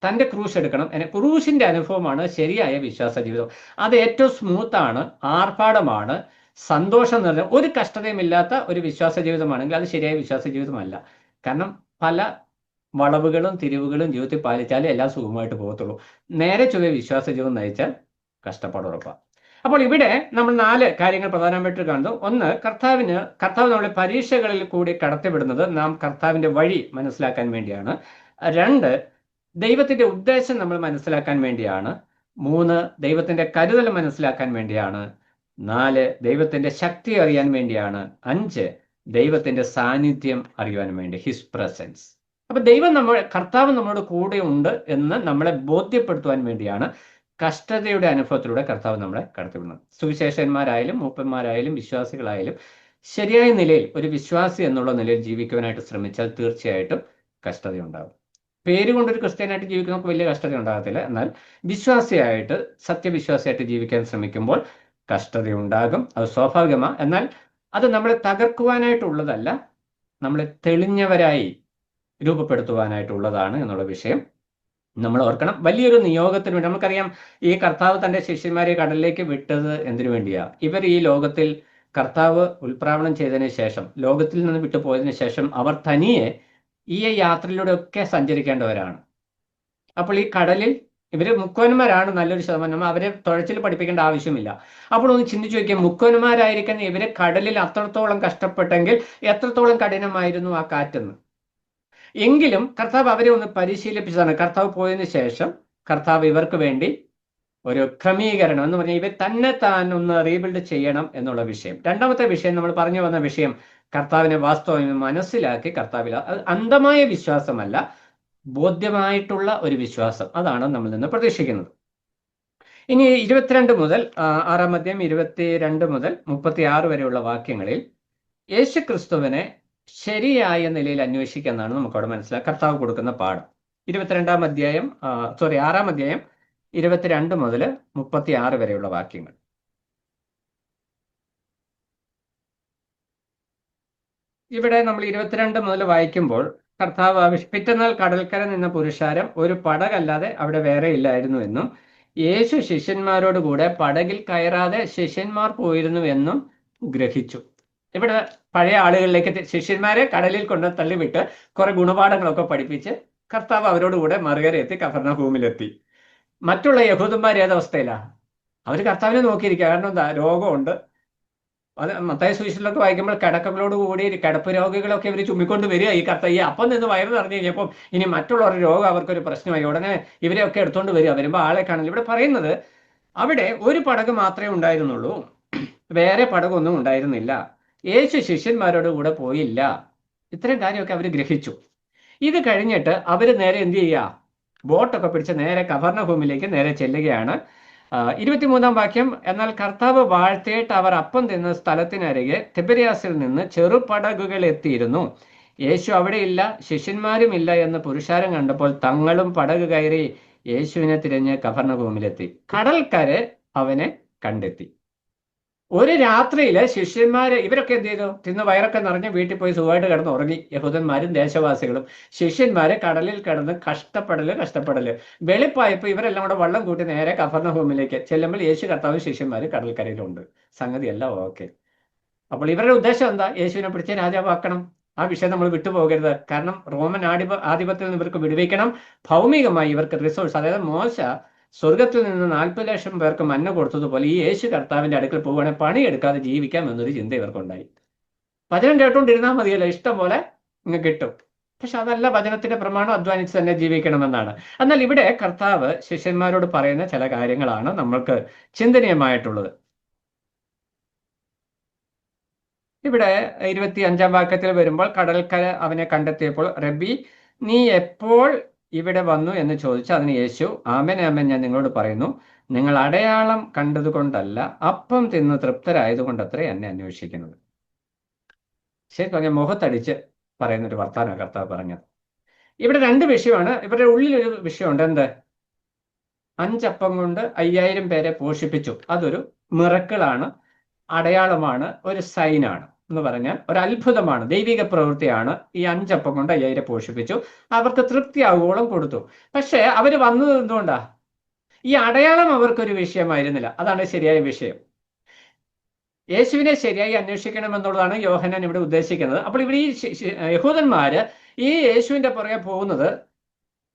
തൻ്റെ ക്രൂശ് എടുക്കണം. ക്രൂശിന്റെ അനുഭവമാണ് ശരിയായ വിശ്വാസ ജീവിതം. അത് ഏറ്റവും സ്മൂത്താണ്, ആർഭാടമാണ്, സന്തോഷം നിറഞ്ഞ, ഒരു കഷ്ടതയുമില്ലാത്ത ഒരു വിശ്വാസ ജീവിതമാണെങ്കിൽ അത് ശരിയായ വിശ്വാസ ജീവിതമല്ല. കാരണം പല വളവുകളും തിരിവുകളും ജീവിതത്തിൽ പാലിച്ചാലേ എല്ലാം സുഖമായിട്ട് പോകത്തുള്ളൂ. നേരെ ചൊവ്വേ വിശ്വാസ ജീവിതം നയിച്ചാൽ കഷ്ടപ്പാട് ഉറപ്പാണ്. അപ്പോൾ ഇവിടെ നമ്മൾ 4 കാര്യങ്ങൾ പ്രധാനമായിട്ട് കണ്ടു. ഒന്ന്, കർത്താവ് നമ്മളെ പരീക്ഷകളിൽ കൂടി കടത്തിവിടുന്നത് നാം കർത്താവിന്റെ വഴി മനസ്സിലാക്കാൻ വേണ്ടിയാണ്. 2, ദൈവത്തിന്റെ ഉദ്ദേശം നമ്മൾ മനസ്സിലാക്കാൻ വേണ്ടിയാണ്. 3, ദൈവത്തിന്റെ കരുതൽ മനസ്സിലാക്കാൻ വേണ്ടിയാണ്. 4, ദൈവത്തിന്റെ ശക്തി അറിയാൻ വേണ്ടിയാണ്. 5, ദൈവത്തിന്റെ സാന്നിധ്യം അറിയുവാൻ വേണ്ടി, ഹിസ് പ്രസൻസ്. അപ്പൊ കർത്താവ് നമ്മുടെ കൂടെ ഉണ്ട് എന്ന് നമ്മളെ ബോധ്യപ്പെടുത്തുവാൻ വേണ്ടിയാണ് കഷ്ടതയുടെ അനുഭവത്തിലൂടെ കർത്താവ് നമ്മളെ കടത്തിവിടുന്നത്. സുവിശേഷന്മാരായാലും മൂപ്പന്മാരായാലും വിശ്വാസികളായാലും ശരിയായ നിലയിൽ ഒരു വിശ്വാസി എന്നുള്ള നിലയിൽ ജീവിക്കുവാനായിട്ട് ശ്രമിച്ചാൽ തീർച്ചയായിട്ടും കഷ്ടതയുണ്ടാകും. പേരുകൊണ്ടൊരു ക്രിസ്ത്യാനായിട്ട് ജീവിക്കുന്നവർക്ക് വലിയ കഷ്ടത ഉണ്ടാകത്തില്ല. എന്നാൽ വിശ്വാസിയായിട്ട്, സത്യവിശ്വാസിയായിട്ട് ജീവിക്കാൻ ശ്രമിക്കുമ്പോൾ കഷ്ടതയുണ്ടാകും. അത് സ്വാഭാവികമാണ്. എന്നാൽ അത് നമ്മളെ തകർക്കുവാനായിട്ടുള്ളതല്ല, നമ്മളെ തെളിഞ്ഞവരായി രൂപപ്പെടുത്തുവാനായിട്ടുള്ളതാണ് എന്നുള്ള വിഷയം നമ്മൾ ഓർക്കണം. വലിയൊരു നിയോഗത്തിന് വേണ്ടി, നമുക്കറിയാം ഈ കർത്താവ് തൻ്റെ ശിഷ്യന്മാരെ കടലിലേക്ക് വിട്ടത് എന്തിനു വേണ്ടിയാ? ഇവർ ഈ ലോകത്തിൽ കർത്താവ് ഉൽപ്രാവണം ചെയ്തതിന് ശേഷം, ലോകത്തിൽ നിന്ന് വിട്ടുപോയതിനു ശേഷം അവർ തനിയെ ഈ യാത്രയിലൂടെ ഒക്കെ സഞ്ചരിക്കേണ്ടവരാണ്. അപ്പോൾ ഈ കടലിൽ ഇവർ മുക്കോന്മാരാണ് നല്ലൊരു ശതമാനം, അവരെ തുഴച്ചിൽ പഠിപ്പിക്കേണ്ട ആവശ്യമില്ല. അപ്പോൾ ഒന്ന് ചിന്തിച്ചു നോക്കിയാൽ, മുക്കോന്മാരായിരിക്കുന്ന ഇവരെ കടലിൽ അത്രത്തോളം കഷ്ടപ്പെട്ടെങ്കിൽ എത്രത്തോളം കഠിനമായിരുന്നു ആ കാറ്റെന്ന്. എങ്കിലും കർത്താവ് അവരെ ഒന്ന് പരിശീലിപ്പിച്ചതാണ്. കർത്താവ് പോയതിനു ശേഷം കർത്താവ് ഇവർക്ക് വേണ്ടി ഒരു ക്രമീകരണം എന്ന് പറഞ്ഞാൽ ഇവർ തന്നെ താൻ ഒന്ന് റീബിൽഡ് ചെയ്യണം എന്നുള്ള വിഷയം. രണ്ടാമത്തെ വിഷയം, നമ്മൾ പറഞ്ഞു വന്ന വിഷയം, കർത്താവിനെ വാസ്തവം മനസ്സിലാക്കി കർത്താവിൽ, അത് അന്ധമായ വിശ്വാസമല്ല, ബോധ്യമായിട്ടുള്ള ഒരു വിശ്വാസം. അതാണ് നമ്മളിൽ നിന്ന് പ്രതീക്ഷിക്കുന്നത്. ഇനി 22 മുതൽ 6-ാം അധ്യായം 22 മുതൽ 36 വരെയുള്ള വാക്യങ്ങളിൽ യേശു ക്രിസ്തുവിനെ ശരിയായ നിലയിൽ അന്വേഷിക്കാന്നാണ് നമുക്കവിടെ മനസ്സിലാക്കുക. കർത്താവ് കൊടുക്കുന്ന പാഠം 6-ാം അധ്യായം 22 മുതൽ 36 വരെയുള്ള വാക്യങ്ങൾ. ഇവിടെ നമ്മൾ 22 മുതൽ വായിക്കുമ്പോൾ, കർത്താവ് പിറ്റന്നാൾ കടൽക്കര നിന്ന പുരുഷാരം ഒരു പടകല്ലാതെ അവിടെ വേറെ ഇല്ലായിരുന്നു എന്നും യേശു ശിഷ്യന്മാരോട് കൂടെ പടകിൽ കയറാതെ ശിഷ്യന്മാർ പോയിരുന്നു എന്നും ഗ്രഹിച്ചു. ഇവിടെ പഴയ ആളുകളിലേക്ക് ശിഷ്യന്മാരെ കടലിൽ കൊണ്ട് തള്ളിവിട്ട് കുറെ ഗുണപാഠങ്ങളൊക്കെ പഠിപ്പിച്ച് കർത്താവ് അവരോട് കൂടെ മറുകരയെത്തി കഫർന്നഹൂമിലെത്തി. മറ്റുള്ള യഹൂദന്മാർ ഏതവസ്ഥയിലാണ്? അവർ കർത്താവിനെ നോക്കിയിരിക്കുക. കാരണം എന്താ? രോഗമുണ്ട്. അത് മത്തായി സുവിശേഷത്തിലൊക്കെ വായിക്കുമ്പോൾ കിടക്കകളോട് കൂടി കിടപ്പ് രോഗികളൊക്കെ ഇവർ ചുമ്മിക്കൊണ്ട് വരിക. ഈ അപ്പം നിന്ന് വയറ് നിറഞ്ഞു കഴിഞ്ഞപ്പോൾ ഇനി മറ്റുള്ളവരുടെ രോഗം അവർക്കൊരു പ്രശ്നമായി. ഉടനെ ഇവരെയൊക്കെ എടുത്തുകൊണ്ട് വരിക. വരുമ്പോൾ ആളെ കാണില്ല. ഇവിടെ പറയുന്നത് അവിടെ ഒരു പടക് മാത്രമേ ഉണ്ടായിരുന്നുള്ളൂ, വേറെ പടകൊന്നും ഉണ്ടായിരുന്നില്ല. യേശു ശിഷ്യന്മാരോട് കൂടെ പോയില്ല. ഇത്രയും കാര്യമൊക്കെ അവർ ഗ്രഹിച്ചു. ഇത് കഴിഞ്ഞിട്ട് അവർ നേരെ എന്ത് ചെയ്യുക? ബോട്ടൊക്കെ പിടിച്ച് നേരെ കഫർന്നഹൂമിലേക്ക് നേരെ ചെല്ലുകയാണ്. 23-ാം വാക്യം, എന്നാൽ കർത്താവ് വാഴ്ത്തിയിട്ട് അവർ അപ്പം തിന്ന സ്ഥലത്തിനരികെ തിബരിയാസിൽ നിന്ന് ചെറുപടകുകൾ എത്തിയിരുന്നു. യേശു അവിടെയില്ല, ശിഷ്യന്മാരുമില്ല എന്ന് പുരുഷാരം കണ്ടപ്പോൾ തങ്ങളും പടക് കയറി യേശുവിനെ തിരഞ്ഞ് കഫർന്നഹൂമിലെത്തി. കടൽക്കരെ അവനെ കണ്ടെത്തി. ഒരു രാത്രിയില് ശിഷ്യന്മാര് ഇവരൊക്കെ എന്ത് ചെയ്തു? തിന്ന് വയറൊക്കെ നിറഞ്ഞ് വീട്ടിൽ പോയി സുഖമായിട്ട് കിടന്ന് ഉറങ്ങി. യഹൂദന്മാരും ദേശവാസികളും. ശിഷ്യന്മാര് കടലിൽ കിടന്ന് കഷ്ടപ്പെടല്. വെളുപ്പായപ്പോൾ ഇവരെല്ലാം കൂടെ വള്ളം കൂട്ടി നേരെ കഫർന്നഹൂമിലേക്ക് ചെല്ലുമ്പോൾ യേശു കർത്താവും ശിഷ്യന്മാരും കടൽക്കരയിലുണ്ട്. സംഗതി എല്ലാം ഓക്കെ. അപ്പോൾ ഇവരുടെ ഉദ്ദേശം എന്താ? യേശുവിനെ പിടിച്ച് രാജാവാക്കണം. ആ വിഷയം നമ്മൾ വിട്ടുപോകരുത്. കാരണം റോമൻ ആധിപത്യത്തിൽ നിന്ന് ഇവർക്ക് വിടുവിക്കണം. ഭൗമികമായി ഇവർക്ക് റിസോഴ്സ്, അതായത് മോശ സ്വർഗത്തിൽ നിന്ന് 40 ലക്ഷം പേർക്ക് മന്ന കൊടുത്തതുപോലെ ഈ യേശു കർത്താവിന്റെ അടുക്കൽ പോവുകയാണെങ്കിൽ പണിയെടുക്കാതെ ജീവിക്കാം എന്നൊരു ചിന്ത ഇവർക്കുണ്ടായി. വചനം കേട്ടുകൊണ്ടിരുന്നാൽ മതിയല്ലോ, ഇഷ്ടം പോലെ ഇങ്ങ് കിട്ടും. പക്ഷെ അതല്ല വചനത്തിന്റെ പ്രമാണം, അധ്വാനിച്ച് തന്നെ ജീവിക്കണമെന്നാണ്. എന്നാൽ ഇവിടെ കർത്താവ് ശിഷ്യന്മാരോട് പറയുന്ന ചില കാര്യങ്ങളാണ് നമ്മൾക്ക് ചിന്തനീയമായിട്ടുള്ളത്. ഇവിടെ 25-ാം വാക്യത്തിൽ വരുമ്പോൾ കടൽക്കര അവനെ കണ്ടെത്തിയപ്പോൾ, റബ്ബി, നീ എപ്പോൾ ഇവിടെ വന്നു എന്ന് ചോദിച്ചു. അതിന് യേശു, ആമേൻ ആമേൻ ഞാൻ നിങ്ങളോട് പറയുന്നു, നിങ്ങൾ അടയാളം കണ്ടതുകൊണ്ടല്ല, അപ്പം തിന്ന് തൃപ്തരായതുകൊണ്ടത്രേ എന്നെ അന്വേഷിക്കുന്നത്. ശരി പറഞ്ഞ മുഖത്തടിച്ച് പറയുന്നൊരു വർത്താനം കർത്താവ് പറഞ്ഞത്. ഇവിടെ രണ്ട് വിഷയമാണ്. ഇവരുടെ ഉള്ളിലൊരു വിഷയമുണ്ട്. എന്ത്? 5 അപ്പം കൊണ്ട് 5000 പേരെ പോഷിപ്പിച്ചു. അതൊരു മിറക്കിളാണ്, അടയാളമാണ്, ഒരു സൈനാണ് എന്ന് പറഞ്ഞാൽ ഒരു അത്ഭുതമാണ്, ദൈവിക പ്രവൃത്തിയാണ്. ഈ 5 അപ്പം കൊണ്ട് 5000 പോഷിപ്പിച്ചു, അവർക്ക് തൃപ്തിയാവോളം കൊടുത്തു. പക്ഷെ അവര് വന്നത് എന്തുകൊണ്ടാ? ഈ അടയാളം അവർക്കൊരു വിഷയമായിരുന്നില്ല. അതാണ് ശരിയായ വിഷയം. യേശുവിനെ ശരിയായി അന്വേഷിക്കണമെന്നുള്ളതാണ് യോഹന്നാൻ ഇവിടെ ഉദ്ദേശിക്കുന്നത്. അപ്പോൾ ഇവിടെ ഈ യഹൂദന്മാര് ഈ യേശുവിന്റെ പുറകെ പോകുന്നത്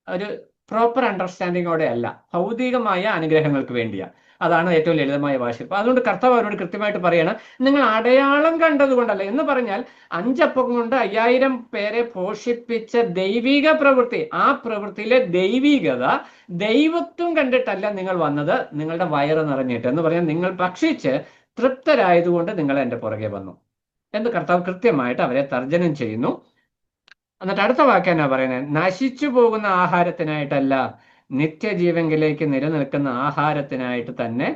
ഒരു പ്രോപ്പർ അണ്ടർസ്റ്റാൻഡിങ്ങോടെ അല്ല, ഭൗതികമായ അനുഗ്രഹങ്ങൾക്ക് വേണ്ടിയാണ്. അതാണ് ഏറ്റവും ലളിതമായ ഭാഷ. അപ്പൊ അതുകൊണ്ട് കർത്താവ് അവരോട് കൃത്യമായിട്ട് പറയാണ്, നിങ്ങൾ അടയാളം കണ്ടതുകൊണ്ടല്ല. എന്ന് പറഞ്ഞാൽ 5 അപ്പം കൊണ്ട് 5000 പേരെ പോഷിപ്പിച്ച ദൈവിക പ്രവൃത്തി, ആ പ്രവൃത്തിയിലെ ദൈവികത, ദൈവത്വം കണ്ടിട്ടല്ല നിങ്ങൾ വന്നത്, നിങ്ങളുടെ വയറ് നിറഞ്ഞിട്ട്. എന്ന് പറഞ്ഞാൽ നിങ്ങൾ ഭക്ഷിച്ച് തൃപ്തരായതുകൊണ്ട് നിങ്ങൾ എൻ്റെ പുറകെ വന്നു എന്ന് കർത്താവ് കൃത്യമായിട്ട് അവരെ തർജ്ജനം ചെയ്യുന്നു. എന്നിട്ട് അടുത്ത വാക്യം എന്നാ പറയുന്നത്? നശിച്ചു പോകുന്ന ആഹാരത്തിനായിട്ടല്ല, നിത്യജീവങ്കിലേക്ക് നിലനിൽക്കുന്ന ആഹാരത്തിനായിട്ട് തന്നെ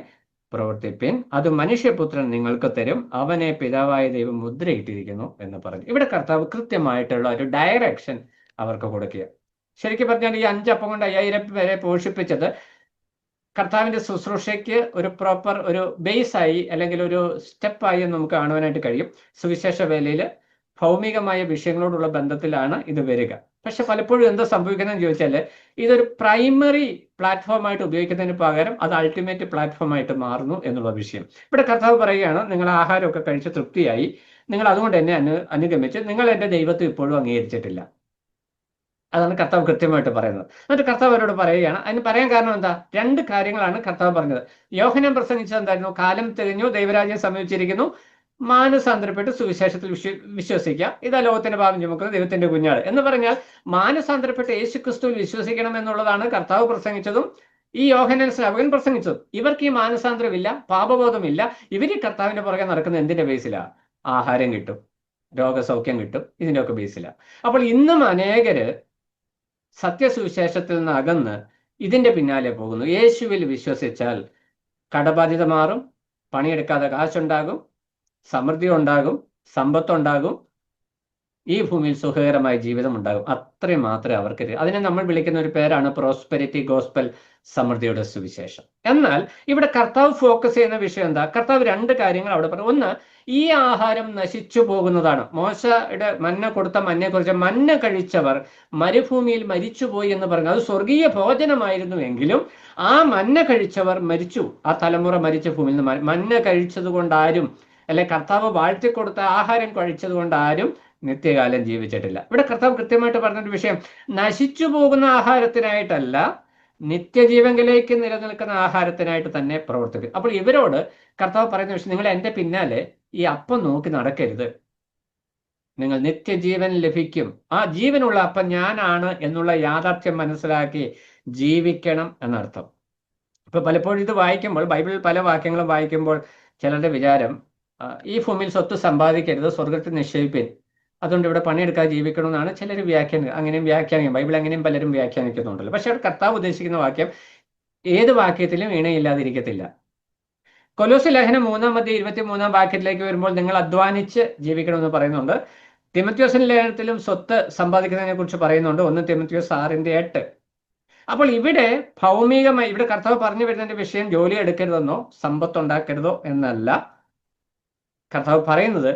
പ്രവർത്തിപ്പിൻ, അത് മനുഷ്യപുത്രൻ നിങ്ങൾക്ക് തരും, അവനെ പിതാവായ ദൈവം മുദ്രയിട്ടിരിക്കുന്നു എന്ന് പറഞ്ഞു. ഇവിടെ കർത്താവ് കൃത്യമായിട്ടുള്ള ഒരു ഡയറക്ഷൻ അവർക്ക് കൊടുക്കുക. ശരിക്കും പറഞ്ഞാൽ ഈ 5 അപ്പം കൊണ്ട് 5000 പേരെ പോഷിപ്പിച്ചത് കർത്താവിന്റെ ശുശ്രൂഷയ്ക്ക് ഒരു പ്രോപ്പർ ഒരു ബേസായി അല്ലെങ്കിൽ ഒരു സ്റ്റെപ്പായി നമുക്ക് കാണുവാനായിട്ട് കഴിയും. സുവിശേഷ വേലയിൽ ഭൗമികമായ വിഷയങ്ങളോടുള്ള ബന്ധത്തിലാണ് ഇത് വരിക. പക്ഷെ പലപ്പോഴും എന്താ സംഭവിക്കുന്നതെന്ന് ചോദിച്ചാൽ, ഇതൊരു പ്രൈമറി പ്ലാറ്റ്ഫോമായിട്ട് ഉപയോഗിക്കുന്നതിന് പകരം അത് അൾട്ടിമേറ്റ് പ്ലാറ്റ്ഫോമായിട്ട് മാറുന്നു എന്നുള്ള വിഷയം. ഇവിടെ കർത്താവ് പറയുകയാണ്, നിങ്ങൾ ആഹാരമൊക്കെ കഴിച്ച് തൃപ്തിയായി, നിങ്ങൾ അതുകൊണ്ട് എന്നെ അനുഗമിച്ച് നിങ്ങൾ എൻ്റെ ദൈവത്തെ ഇപ്പോഴും അംഗീകരിച്ചിട്ടില്ല. അതാണ് കർത്താവ് കൃത്യമായിട്ട് പറയുന്നത്. എന്നിട്ട് കർത്താവ് അവരോട് പറയുകയാണ്. അതിന് പറയാൻ കാരണം എന്താ? 2 കാര്യങ്ങളാണ് കർത്താവ് പറഞ്ഞത്. യോഹന്നാൻ പ്രസംഗിച്ചത് എന്തായിരുന്നു? കാലം തികഞ്ഞു, ദൈവരാജ്യം സമീപിച്ചിരിക്കുന്നു, മാനസാന്തരപ്പെട്ട് സുവിശേഷത്തിൽ വിശ്വസിക്കുക, ഇതാ ലോകത്തിന്റെ പാപം ചുമക്കുന്ന ദൈവത്തിന്റെ കുഞ്ഞാട് എന്ന് പറഞ്ഞാൽ മാനസാന്തരപ്പെട്ട് യേശു ക്രിസ്തുവിൽ വിശ്വസിക്കണം എന്നുള്ളതാണ് കർത്താവ് പ്രസംഗിച്ചതും ഈ യോഹന്നാൻ സ്നാപകൻ പ്രസംഗിച്ചതും. ഇവർക്ക് ഈ മാനസാന്തരമില്ല, പാപബോധമില്ല. ഇവർ ഈ കർത്താവിന്റെ പുറകെ നടക്കുന്ന എന്തിന്റെ ബേസിലാ? ആഹാരം കിട്ടും, രോഗസൗഖ്യം കിട്ടും, ഇതിൻ്റെയൊക്കെ ബേസിലാ. അപ്പോൾ ഇന്നും അനേകര് സത്യസുവിശേഷത്തിൽ നിന്ന് അകന്ന് ഇതിന്റെ പിന്നാലെ പോകുന്നു. യേശുവിൽ വിശ്വസിച്ചാൽ കടബാധ്യത മാറും, പണിയെടുക്കാതെ കാശുണ്ടാകും, സമൃദ്ധി ഉണ്ടാകും, സമ്പത്തുണ്ടാകും, ഈ ഭൂമിയിൽ സുഖകരമായ ജീവിതം ഉണ്ടാകും. അത്രയും മാത്രമേ അവർക്ക്. അതിനെ നമ്മൾ വിളിക്കുന്ന ഒരു പേരാണ് പ്രോസ്പെരിറ്റി ഗോസ്പൽ, സമൃദ്ധിയുടെ സുവിശേഷം. എന്നാൽ ഇവിടെ കർത്താവ് ഫോക്കസ് ചെയ്യുന്ന വിഷയം എന്താ? കർത്താവ് 2 കാര്യങ്ങൾ അവിടെ പറഞ്ഞു. ഒന്ന്, ഈ ആഹാരം നശിച്ചു പോകുന്നതാണ്. മോശയുടെ മന്ന കൊടുത്ത മന്നയെക്കുറിച്ച്, മന്ന കഴിച്ചവർ മരുഭൂമിയിൽ മരിച്ചുപോയി എന്ന് പറഞ്ഞു. അത് സ്വർഗീയ ഭോജനമായിരുന്നുവെങ്കിലും ആ മന്ന കഴിച്ചവർ മരിച്ചു. ആ തലമുറ മരിച്ച ഭൂമിയിൽ നിന്ന് മന്ന കഴിച്ചത് കൊണ്ട് ആരും, അല്ലെ കർത്താവ് വാഴ്ത്തിക്കൊടുത്ത ആഹാരം കഴിച്ചത് കൊണ്ട് ആരും നിത്യകാലം ജീവിച്ചിട്ടില്ല. ഇവിടെ കർത്താവ് കൃത്യമായിട്ട് പറഞ്ഞൊരു വിഷയം, നശിച്ചു പോകുന്ന ആഹാരത്തിനായിട്ടല്ല, നിത്യജീവങ്കിലേക്ക് നിലനിൽക്കുന്ന ആഹാരത്തിനായിട്ട് തന്നെ പ്രവർത്തിക്കും. അപ്പോൾ ഇവരോട് കർത്താവ് പറയുന്ന വിഷയം, നിങ്ങൾ എൻ്റെ പിന്നാലെ ഈ അപ്പം നോക്കി നടക്കരുത്, നിങ്ങൾ നിത്യജീവൻ ലഭിക്കും, ആ ജീവനുള്ള അപ്പം ഞാനാണ് എന്നുള്ള യാഥാർത്ഥ്യം മനസ്സിലാക്കി ജീവിക്കണം എന്നർത്ഥം. ഇപ്പൊ പലപ്പോഴും ഇത് വായിക്കുമ്പോൾ, ബൈബിളിൽ പല വാക്യങ്ങളും വായിക്കുമ്പോൾ ചിലരുടെ വിചാരം, ഈ ഭൂമിയിൽ സ്വത്ത് സമ്പാദിക്കരുത്, സ്വർഗത്തിൽ നിക്ഷേപിപ്പിൻ, അതുകൊണ്ട് ഇവിടെ പണിയെടുക്കാതെ ജീവിക്കണമെന്നാണ് ചിലർ അങ്ങനെയും വ്യാഖ്യാനിക്കും. ബൈബിൾ അങ്ങനെയും പലരും വ്യാഖ്യാനിക്കുന്നുണ്ടല്ലോ. പക്ഷെ അവിടെ കർത്താവ് ഉദ്ദേശിക്കുന്ന വാക്യം ഏത് വാക്യത്തിലും വീണയില്ലാതിരിക്കത്തില്ല. കൊലോസ്യ ലേഖനം 3-23 വാക്യത്തിലേക്ക് വരുമ്പോൾ നിങ്ങൾ അധ്വാനിച്ച് ജീവിക്കണമെന്ന് പറയുന്നുണ്ട്. തിമത്യോസിന്റെ ലേഖനത്തിലും സ്വത്ത് സമ്പാദിക്കുന്നതിനെ കുറിച്ച് പറയുന്നുണ്ട്, 1 തിമത്യോസ് 6:8. അപ്പോൾ ഇവിടെ ഭൗമികമായി ഇവിടെ കർത്താവ് പറഞ്ഞു വരുന്നതിന്റെ വിഷയം ജോലി എടുക്കരുതെന്നോ സമ്പത്തുണ്ടാക്കരുതോ എന്നല്ല കർത്താവ് പറയുന്നത്.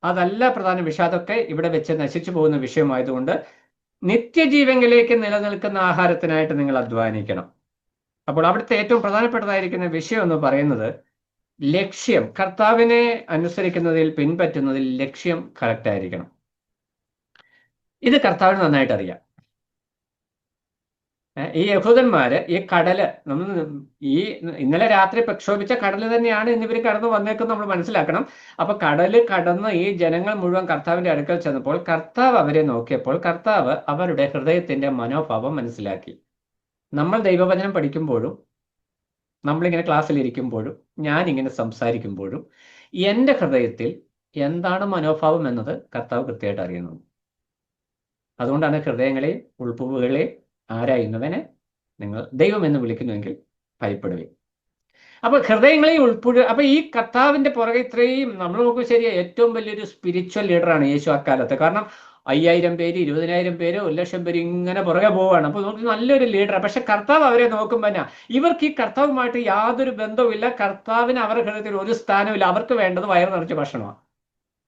അതല്ല പ്രധാന വിഷയം. അതൊക്കെ ഇവിടെ വെച്ച് നശിച്ചു പോകുന്ന വിഷയമായതുകൊണ്ട് നിത്യജീവങ്കിലേക്ക് നിലനിൽക്കുന്ന ആഹാരത്തിനായിട്ട് നിങ്ങൾ അധ്വാനിക്കണം. അപ്പോൾ അവിടുത്തെ ഏറ്റവും പ്രധാനപ്പെട്ടതായിരിക്കുന്ന വിഷയം എന്ന് പറയുന്നത് ലക്ഷ്യം, കർത്താവിനെ അനുസരിക്കുന്നതിൽ, പിൻപറ്റുന്നതിൽ ലക്ഷ്യം കറക്റ്റ് ആയിരിക്കണം. ഇത് കർത്താവിന് നന്നായിട്ട് അറിയാം. ഈ യഹൂദന്മാര് ഈ കടല്, നമ്മൾ ഈ ഇന്നലെ രാത്രി പ്രക്ഷോഭിച്ച കടല് തന്നെയാണ് ഇന്നിവർ കടന്നു വന്നേക്കും നമ്മൾ മനസ്സിലാക്കണം. അപ്പൊ കടല് കടന്ന് ഈ ജനങ്ങൾ മുഴുവൻ കർത്താവിന്റെ അടുക്കൽ ചെന്നപ്പോൾ കർത്താവ് അവരെ നോക്കിയപ്പോൾ കർത്താവ് അവരുടെ ഹൃദയത്തിന്റെ മനോഭാവം മനസ്സിലാക്കി. നമ്മൾ ദൈവവചനം പഠിക്കുമ്പോഴും, നമ്മളിങ്ങനെ ക്ലാസ്സിൽ ഇരിക്കുമ്പോഴും, ഞാനിങ്ങനെ സംസാരിക്കുമ്പോഴും എൻ്റെ ഹൃദയത്തിൽ എന്താണ് മനോഭാവം എന്നത് കർത്താവ് കൃത്യമായിട്ട് അറിയുന്നു. അതുകൊണ്ടാണ് ഹൃദയങ്ങളെയും ഉൾപ്പുകളെയും ആരായുന്നവനെ നിങ്ങൾ ദൈവം എന്ന് വിളിക്കുന്നുവെങ്കിൽ ഭയപ്പെടുകയും. അപ്പൊ ഹൃദയങ്ങളെയും അപ്പൊ ഈ കർത്താവിന്റെ പുറകെ ഇത്രയും നമ്മൾ നോക്കും, ശരിയാ, ഏറ്റവും വലിയൊരു സ്പിരിച്വൽ ലീഡറാണ് യേശു അക്കാലത്ത്. കാരണം 5000 പേര്, 20,000 പേര്, 1,00,000 പേര് ഇങ്ങനെ പുറകെ പോവുകയാണ്. അപ്പൊ നോക്കി നല്ലൊരു ലീഡറാണ്. പക്ഷെ കർത്താവ് അവരെ നോക്കുമ്പോൾ തന്നെ ഇവർക്ക് ഈ കർത്താവുമായിട്ട് യാതൊരു ബന്ധവുമില്ല. കർത്താവിന് അവരുടെ ഹൃദയത്തിൽ ഒരു സ്ഥാനമില്ല. അവർക്ക് വേണ്ടത് വയറ് നിറച്ച് ഭക്ഷണമാണ്,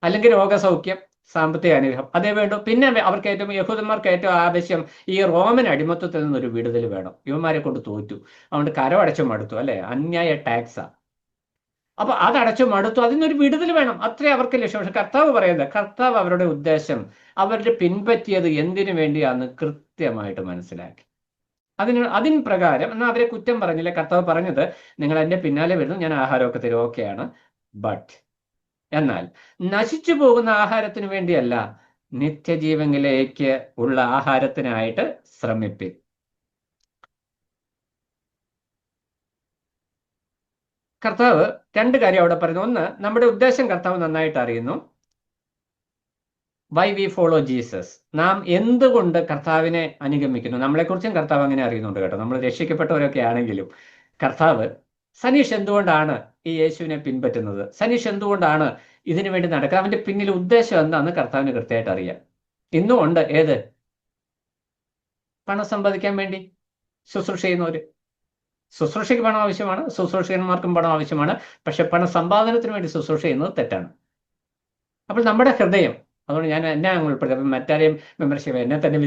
അല്ലെങ്കിൽ രോഗസൗഖ്യം, സാമ്പത്തിക അനുഗ്രഹം, അതേ വേണ്ടു. പിന്നെ അവർക്ക് ഏറ്റവും, യഹൂദന്മാർക്ക് ഏറ്റവും ആവശ്യം ഈ റോമൻ അടിമത്തത്തിൽ നിന്നൊരു വിടുതൽ വേണം. ഇവന്മാരെ കൊണ്ട് തോറ്റു, അതുകൊണ്ട് കരമടച്ചു മടുത്തു, അല്ലെ, അന്യായ ടാക്സാ. അപ്പൊ അതടച്ചു മടുത്തു, അതിനൊരു വിടുതൽ വേണം, അത്രേ അവർക്ക് ലക്ഷ്യം. പക്ഷെ കർത്താവ് പറയുന്നത്, കർത്താവ് അവരുടെ ഉദ്ദേശം, അവരുടെ പിൻപറ്റിയത് എന്തിനു വേണ്ടിയാന്ന് കൃത്യമായിട്ട് മനസ്സിലാക്കി. അതിന് പ്രകാരം എന്നാൽ അവരെ കുറ്റം പറഞ്ഞില്ല. കർത്താവ് പറഞ്ഞത്, നിങ്ങൾ എൻ്റെ പിന്നാലെ വരുന്നു, ഞാൻ ആഹാരമൊക്കെ തരും, ഓക്കെയാണ്. ബട്ട് എന്നാൽ നശിച്ചു പോകുന്ന ആഹാരത്തിന് വേണ്ടിയല്ല, നിത്യജീവനിലേക്ക് ഉള്ള ആഹാരത്തിനായിട്ട് ശ്രമിപ്പിൻ. കർത്താവ് രണ്ട് കാര്യം അവിടെ പറയുന്നു. ഒന്ന്, നമ്മുടെ ഉദ്ദേശം കർത്താവ് നന്നായിട്ട് അറിയുന്നു. വൈ വി ഫോളോ ജീസസ്, നാം എന്തുകൊണ്ട് കർത്താവിനെ അനുഗമിക്കുന്നു, നമ്മളെക്കുറിച്ചും കർത്താവ് അങ്ങനെ അറിയുന്നുണ്ട് കേട്ടോ. നമ്മൾ രക്ഷിക്കപ്പെട്ടവരൊക്കെ ആണെങ്കിലും കർത്താവ്, സനീഷ് എന്തുകൊണ്ടാണ് ഈ യേശുവിനെ പിൻപറ്റുന്നത്, സനീഷ് എന്തുകൊണ്ടാണ് ഇതിനു വേണ്ടി നടക്കുക, അവന്റെ പിന്നിൽ ഉദ്ദേശം എന്താണെന്ന് കർത്താവിന് കൃത്യമായിട്ട് അറിയാം. ഇന്നും ഉണ്ട്. ഏത്? പണം സമ്പാദിക്കാൻ വേണ്ടി ശുശ്രൂഷ ചെയ്യുന്നവര്. ശുശ്രൂഷയ്ക്ക് പണം ആവശ്യമാണ്, ശുശ്രൂഷകന്മാർക്കും പണം ആവശ്യമാണ്. പക്ഷെ പണം സമ്പാദനത്തിന് വേണ്ടി ശുശ്രൂഷ ചെയ്യുന്നത് തെറ്റാണ്. അപ്പോൾ നമ്മുടെ ഹൃദയം, അതുകൊണ്ട് ഞാൻ എന്നെ അങ്ങ് ഉൾപ്പെടുത്തി, മറ്റാരെയും വിമർശിക്കുക, എന്നെ തന്നെ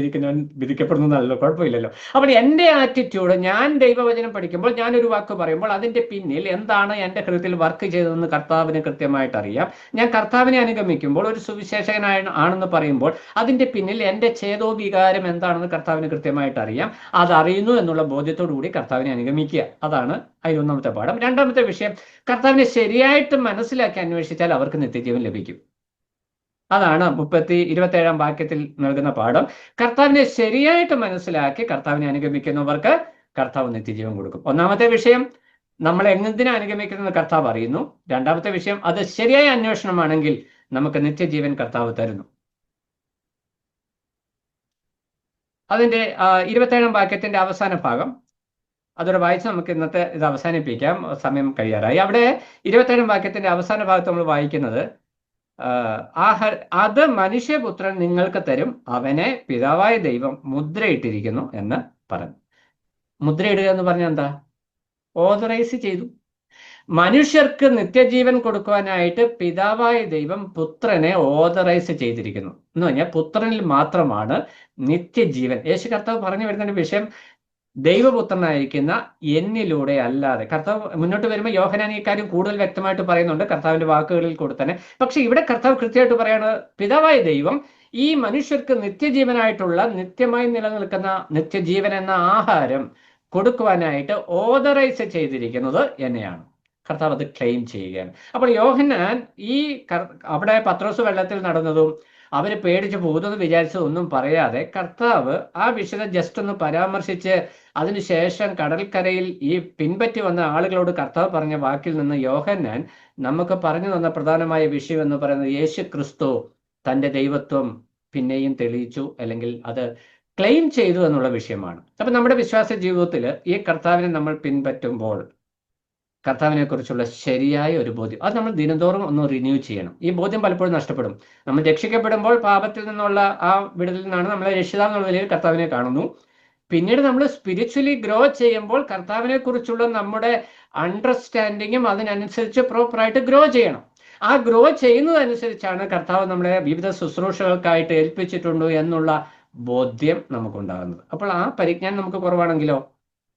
വിധിക്കപ്പെടുന്നല്ലോ, കുഴപ്പമില്ലല്ലോ. അപ്പോൾ എൻ്റെ ആറ്റിറ്റ്യൂഡ്, ഞാൻ ദൈവവചനം പഠിക്കുമ്പോൾ, ഞാനൊരു വാക്ക് പറയുമ്പോൾ അതിൻ്റെ പിന്നിൽ എന്താണ് എൻ്റെ ഹൃദയത്തിൽ വർക്ക് ചെയ്തതെന്ന് കർത്താവിന് കൃത്യമായിട്ട് അറിയാം. ഞാൻ കർത്താവിനെ അനുഗമിക്കുമ്പോൾ, ഒരു സുവിശേഷകനാണെന്ന് പറയുമ്പോൾ അതിൻ്റെ പിന്നിൽ എൻ്റെ ഛേദോവികാരം എന്താണെന്ന് കർത്താവിന് കൃത്യമായിട്ട് അറിയാം. അതറിയുന്നു എന്നുള്ള ബോധ്യത്തോടു കൂടി കർത്താവിനെ അനുഗമിക്കുക. അതാണ് അതിലൊന്നാമത്തെ പാഠം. രണ്ടാമത്തെ വിഷയം, കർത്താവിനെ ശരിയായിട്ട് മനസ്സിലാക്കി അന്വേഷിച്ചാൽ അവർക്ക് നിത്യജീവൻ ലഭിക്കും. അതാണ് 27-ാം വാക്യത്തിൽ നൽകുന്ന പാഠം. കർത്താവിനെ ശരിയായിട്ട് മനസ്സിലാക്കി കർത്താവിനെ അനുഗമിക്കുന്നവർക്ക് കർത്താവ് നിത്യജീവൻ കൊടുക്കും. ഒന്നാമത്തെ വിഷയം, നമ്മൾ എന്തിനാ അനുഗമിക്കുന്നത് കർത്താവ് അറിയുന്നു. രണ്ടാമത്തെ വിഷയം, അത് ശരിയായ അന്വേഷണമാണെങ്കിൽ നമുക്ക് നിത്യജീവൻ കർത്താവ് തരുന്നു. അതിന്റെ 27-ാം വാക്യത്തിന്റെ അവസാന ഭാഗം അതോടെ വായിച്ച് നമുക്ക് ഇന്നത്തെ ഇത് അവസാനിപ്പിക്കാം, സമയം കഴിയാറായി. അവിടെ 27-ാം വാക്യത്തിന്റെ അവസാന ഭാഗത്ത് നമ്മൾ വായിക്കുന്നത്, അത് മനുഷ്യപുത്രൻ നിങ്ങൾക്ക് തരും, അവനെ പിതാവായ ദൈവം മുദ്രയിട്ടിരിക്കുന്നു എന്ന് പറഞ്ഞു. മുദ്രയിടുക എന്ന് പറഞ്ഞാൽ എന്താ? ഓതറൈസ് ചെയ്തു. മനുഷ്യർക്ക് നിത്യജീവൻ കൊടുക്കുവാനായിട്ട് പിതാവായ ദൈവം പുത്രനെ ഓതറൈസ് ചെയ്തിരിക്കുന്നു എന്ന് പറഞ്ഞാൽ പുത്രനിൽ മാത്രമാണ് നിത്യജീവൻ. യേശു കർത്താവ് പറഞ്ഞു വരുന്ന വിഷയം, ദൈവപുത്രനായിരിക്കുന്ന എന്നിലൂടെ അല്ലാതെ. കർത്താവ് മുന്നോട്ട് വരുമ്പോൾ യോഹന്നാൻ ഈ കാര്യം കൂടുതൽ വ്യക്തമായിട്ട് പറയുന്നുണ്ട് കർത്താവിന്റെ വാക്കുകളിൽ കൂടെ തന്നെ. പക്ഷെ ഇവിടെ കർത്താവ് കൃത്യമായിട്ട് പറയാണ്, പിതാവായ ദൈവം ഈ മനുഷ്യർക്ക് നിത്യജീവനായിട്ടുള്ള, നിത്യമായി നിലനിൽക്കുന്ന നിത്യജീവൻ എന്ന ആഹാരം കൊടുക്കുവാനായിട്ട് ഓതറൈസ് ചെയ്തിരിക്കുന്നത് എന്നെയാണ്. കർത്താവ് അത് ക്ലെയിം ചെയ്യുകയാണ്. അപ്പോൾ യോഹന്നാൻ ഈ അവിടെ പത്രോസ് വെള്ളത്തിൽ നടന്നതും അവര് പേടിച്ച് പോകുന്നത് വിചാരിച്ചതൊന്നും പറയാതെ കർത്താവ് ആ വിഷയം ജസ്റ്റ് ഒന്ന് പരാമർശിച്ച് അതിനുശേഷം കടൽക്കരയിൽ ഈ പിൻപറ്റി വന്ന ആളുകളോട് കർത്താവ് പറഞ്ഞ വാക്കിൽ നിന്ന് യോഹന്നാൻ നമുക്ക് പറഞ്ഞു തന്ന പ്രധാനമായ വിഷയം എന്ന് പറയുന്നത്, യേശു ക്രിസ്തു തൻ്റെ ദൈവത്വം പിന്നെയും തെളിയിച്ചു, അല്ലെങ്കിൽ അത് ക്ലെയിം ചെയ്തു എന്നുള്ള വിഷയമാണ്. അപ്പൊ നമ്മുടെ വിശ്വാസ ജീവിതത്തിൽ ഈ കർത്താവിനെ നമ്മൾ പിൻപറ്റുമ്പോൾ കർത്താവിനെ കുറിച്ചുള്ള ശരിയായ ഒരു ബോധ്യം, അത് നമ്മൾ ദിനംതോറും ഒന്ന് റിന്യൂ ചെയ്യണം. ഈ ബോധ്യം പലപ്പോഴും നഷ്ടപ്പെടും. നമ്മൾ രക്ഷിക്കപ്പെടുമ്പോൾ പാപത്തിൽ നിന്നുള്ള ആ വിടുതലിൽ നിന്നാണ് നമ്മൾ രക്ഷിതാവെന്നുള്ള നിലയിൽ കർത്താവിനെ കാണുന്നു. പിന്നീട് നമ്മൾ സ്പിരിച്വലി ഗ്രോ ചെയ്യുമ്പോൾ കർത്താവിനെ കുറിച്ചുള്ള നമ്മുടെ അണ്ടർസ്റ്റാൻഡിങ്ങും അതിനനുസരിച്ച് പ്രോപ്പറായിട്ട് ഗ്രോ ചെയ്യണം. ആ ഗ്രോ ചെയ്യുന്നതനുസരിച്ചാണ് കർത്താവ് നമ്മളെ വിവിധ ശുശ്രൂഷകൾക്കായിട്ട് ഏൽപ്പിച്ചിട്ടുണ്ട് എന്നുള്ള ബോധ്യം നമുക്കുണ്ടാകുന്നത്. അപ്പോൾ ആ പരിജ്ഞാനം നമുക്ക് കുറവാണെങ്കിലോ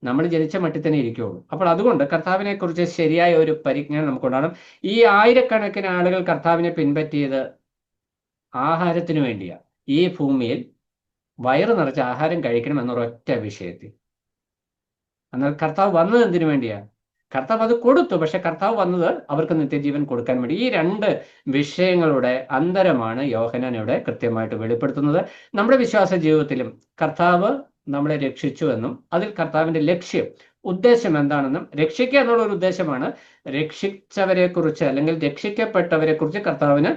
നമ്മൾ ജനിച്ച മട്ടിൽ തന്നെ ഇരിക്കുകയുള്ളൂ. അപ്പോൾ അതുകൊണ്ട് കർത്താവിനെ കുറിച്ച് ശരിയായ ഒരു പരിജ്ഞാനം നമുക്കുണ്ടാകണം. ഈ ആയിരക്കണക്കിന് ആളുകൾ കർത്താവിനെ പിൻപറ്റിയത് ആഹാരത്തിന് വേണ്ടിയാണ്. ഈ ഭൂമിയിൽ വയറ് നിറച്ച് ആഹാരം കഴിക്കണം എന്നൊരൊറ്റ വിഷയത്തിൽ. എന്നാൽ കർത്താവ് വന്നത് എന്തിനു വേണ്ടിയാണ്? കർത്താവ് അത് കൊടുത്തു, പക്ഷെ കർത്താവ് വന്നത് അവർക്ക് നിത്യജീവൻ കൊടുക്കാൻ വേണ്ടി. ഈ രണ്ട് വിഷയങ്ങളുടെ അന്തരമാണ് യോഹന്നാൻ ഇവിടെ കൃത്യമായിട്ട് വെളിപ്പെടുത്തുന്നത്. നമ്മുടെ വിശ്വാസ ജീവിതത്തിലും കർത്താവ് നമ്മളെ രക്ഷിച്ചു എന്നും അതിൽ കർത്താവിന്റെ ലക്ഷ്യം, ഉദ്ദേശം എന്താണെന്നും, രക്ഷിക്കുക എന്നുള്ള ഒരു ഉദ്ദേശമാണ്. രക്ഷിച്ചവരെ കുറിച്ച് അല്ലെങ്കിൽ രക്ഷിക്കപ്പെട്ടവരെ കുറിച്ച് കർത്താവിന്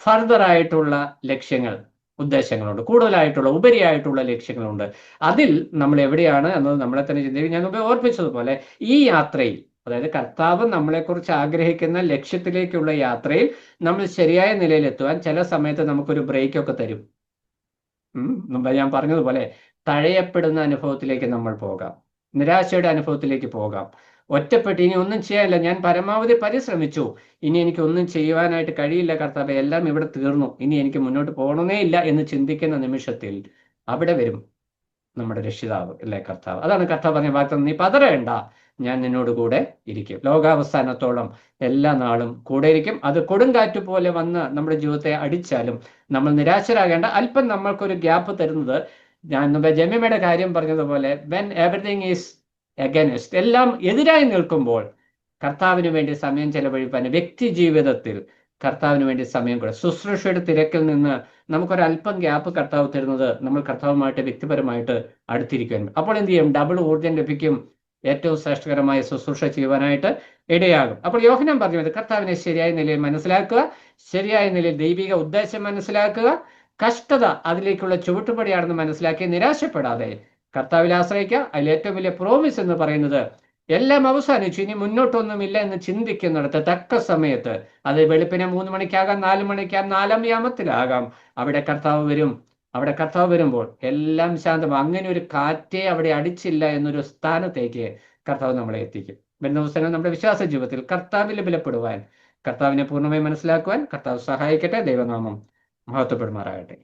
ഫർദർ ആയിട്ടുള്ള ലക്ഷ്യങ്ങൾ, ഉദ്ദേശങ്ങളുണ്ട്, കൂടുതലായിട്ടുള്ള ഉപരിയായിട്ടുള്ള ലക്ഷ്യങ്ങളുണ്ട്. അതിൽ നമ്മൾ എവിടെയാണ് എന്നത് നമ്മളെ തന്നെ ചിന്തിക്കും. ഞാൻ മുമ്പേ ഓർപ്പിച്ചതുപോലെ ഈ യാത്രയിൽ, അതായത് കർത്താവ് നമ്മളെക്കുറിച്ച് ആഗ്രഹിക്കുന്ന ലക്ഷ്യത്തിലേക്കുള്ള യാത്രയിൽ നമ്മൾ ശരിയായ നിലയിലെത്തുവാൻ ചില സമയത്ത് നമുക്കൊരു ബ്രേക്കൊക്കെ തരും. മുമ്പ് ഞാൻ പറഞ്ഞതുപോലെ തഴയപ്പെടുന്ന അനുഭവത്തിലേക്ക് നമ്മൾ പോകാം, നിരാശയുടെ അനുഭവത്തിലേക്ക് പോകാം, ഒറ്റപ്പെട്ട് ഇനി ഒന്നും ചെയ്യാനില്ല, ഞാൻ പരമാവധി പരിശ്രമിച്ചു, ഇനി എനിക്ക് ഒന്നും ചെയ്യുവാനായിട്ട് കഴിയില്ല കർത്താവേ, എല്ലാം ഇവിടെ തീർന്നു, ഇനി എനിക്ക് മുന്നോട്ട് പോകണമേ ഇല്ല എന്ന് ചിന്തിക്കുന്ന നിമിഷത്തിൽ അവിടെ വരും നമ്മുടെ രക്ഷിതാവ്, അല്ലെ കർത്താവ്. അതാണ് കർത്താവ് പറഞ്ഞ വാഗ്ദത്തം, നീ പതറേണ്ട, ഞാൻ നിന്നോട് കൂടെ ഇരിക്കും, ലോകാവസാനത്തോളം എല്ലാ നാളും കൂടെ ഇരിക്കും. അത് കൊടുങ്കാറ്റ് പോലെ വന്ന് നമ്മുടെ ജീവിതത്തെ അടിച്ചാലും നമ്മൾ നിരാശരാകേണ്ട. അല്പം നമ്മൾക്കൊരു ഗ്യാപ്പ് തരുന്നത്, ഞാൻ മുമ്പേ ജമീമയുടെ കാര്യം പറഞ്ഞതുപോലെ, വെൻ എവറിഥിങ് ഈസ് അഗൈൻസ്റ്റ്, എല്ലാം എതിരായി നിൽക്കുമ്പോൾ കർത്താവിന് വേണ്ടി സമയം ചെലവഴിപ്പാൻ വ്യക്തി ജീവിതത്തിൽ കർത്താവിന് വേണ്ടി സമയം കൂടെ, ശുശ്രൂഷയുടെ തിരക്കിൽ നിന്ന് നമുക്കൊരല്പം ഗ്യാപ്പ് കർത്താവ് തരുന്നത് നമ്മൾ കർത്താവുമായിട്ട് വ്യക്തിപരമായിട്ട് അടുത്തിരിക്കാൻ. അപ്പോൾ എന്ത് ചെയ്യും? ഡബിൾ ഊർജ്ജം ലഭിക്കും, ഏറ്റവും ശ്രേഷ്ഠകരമായ ശുശ്രൂഷ ചെയ്യുവാനായിട്ട് ഇടയാകും. അപ്പോൾ യോഹന്നാൻ പറഞ്ഞത് കർത്താവിനെ ശരിയായ നിലയിൽ മനസ്സിലാക്കുക, ശരിയായ നിലയിൽ ദൈവിക ഉദ്ദേശം മനസ്സിലാക്കുക, കഷ്ടത അതിലേക്കുള്ള ചുവട്ടുപടിയാണെന്ന് മനസ്സിലാക്കി നിരാശപ്പെടാതെ കർത്താവിൽ ആശ്രയിക്കുക. അതിൽ ഏറ്റവും വലിയ പ്രോമിസ് എന്ന് പറയുന്നത്, എല്ലാം അവസാനിച്ചു, ഇനി മുന്നോട്ടൊന്നുമില്ല എന്ന് ചിന്തിക്കുന്നിടത്ത് തക്ക സമയത്ത്, അത് വെളുപ്പിനെ 3 മണിക്കാകാം, 4 മണിക്കാകാം, 4-ാം യാമത്തിലാകാം, അവിടെ കർത്താവ് വരും. അവിടെ കർത്താവ് വരുമ്പോൾ എല്ലാം ശാന്തം, അങ്ങനെ ഒരു കാറ്റേ അവിടെ അടിച്ചില്ല എന്നൊരു സ്ഥാനത്തേക്ക് കർത്താവ് നമ്മളെ എത്തിക്കും. വരുന്ന ദിവസങ്ങൾ നമ്മുടെ വിശ്വാസ ജീവിതത്തിൽ കർത്താവിൽ ബലപ്പെടുവാൻ, കർത്താവിനെ പൂർണ്ണമായി മനസ്സിലാക്കുവാൻ കർത്താവ് സഹായിക്കട്ടെ. ദൈവനാമം മഹത്വപ്പെടുമാറാകട്ടെ.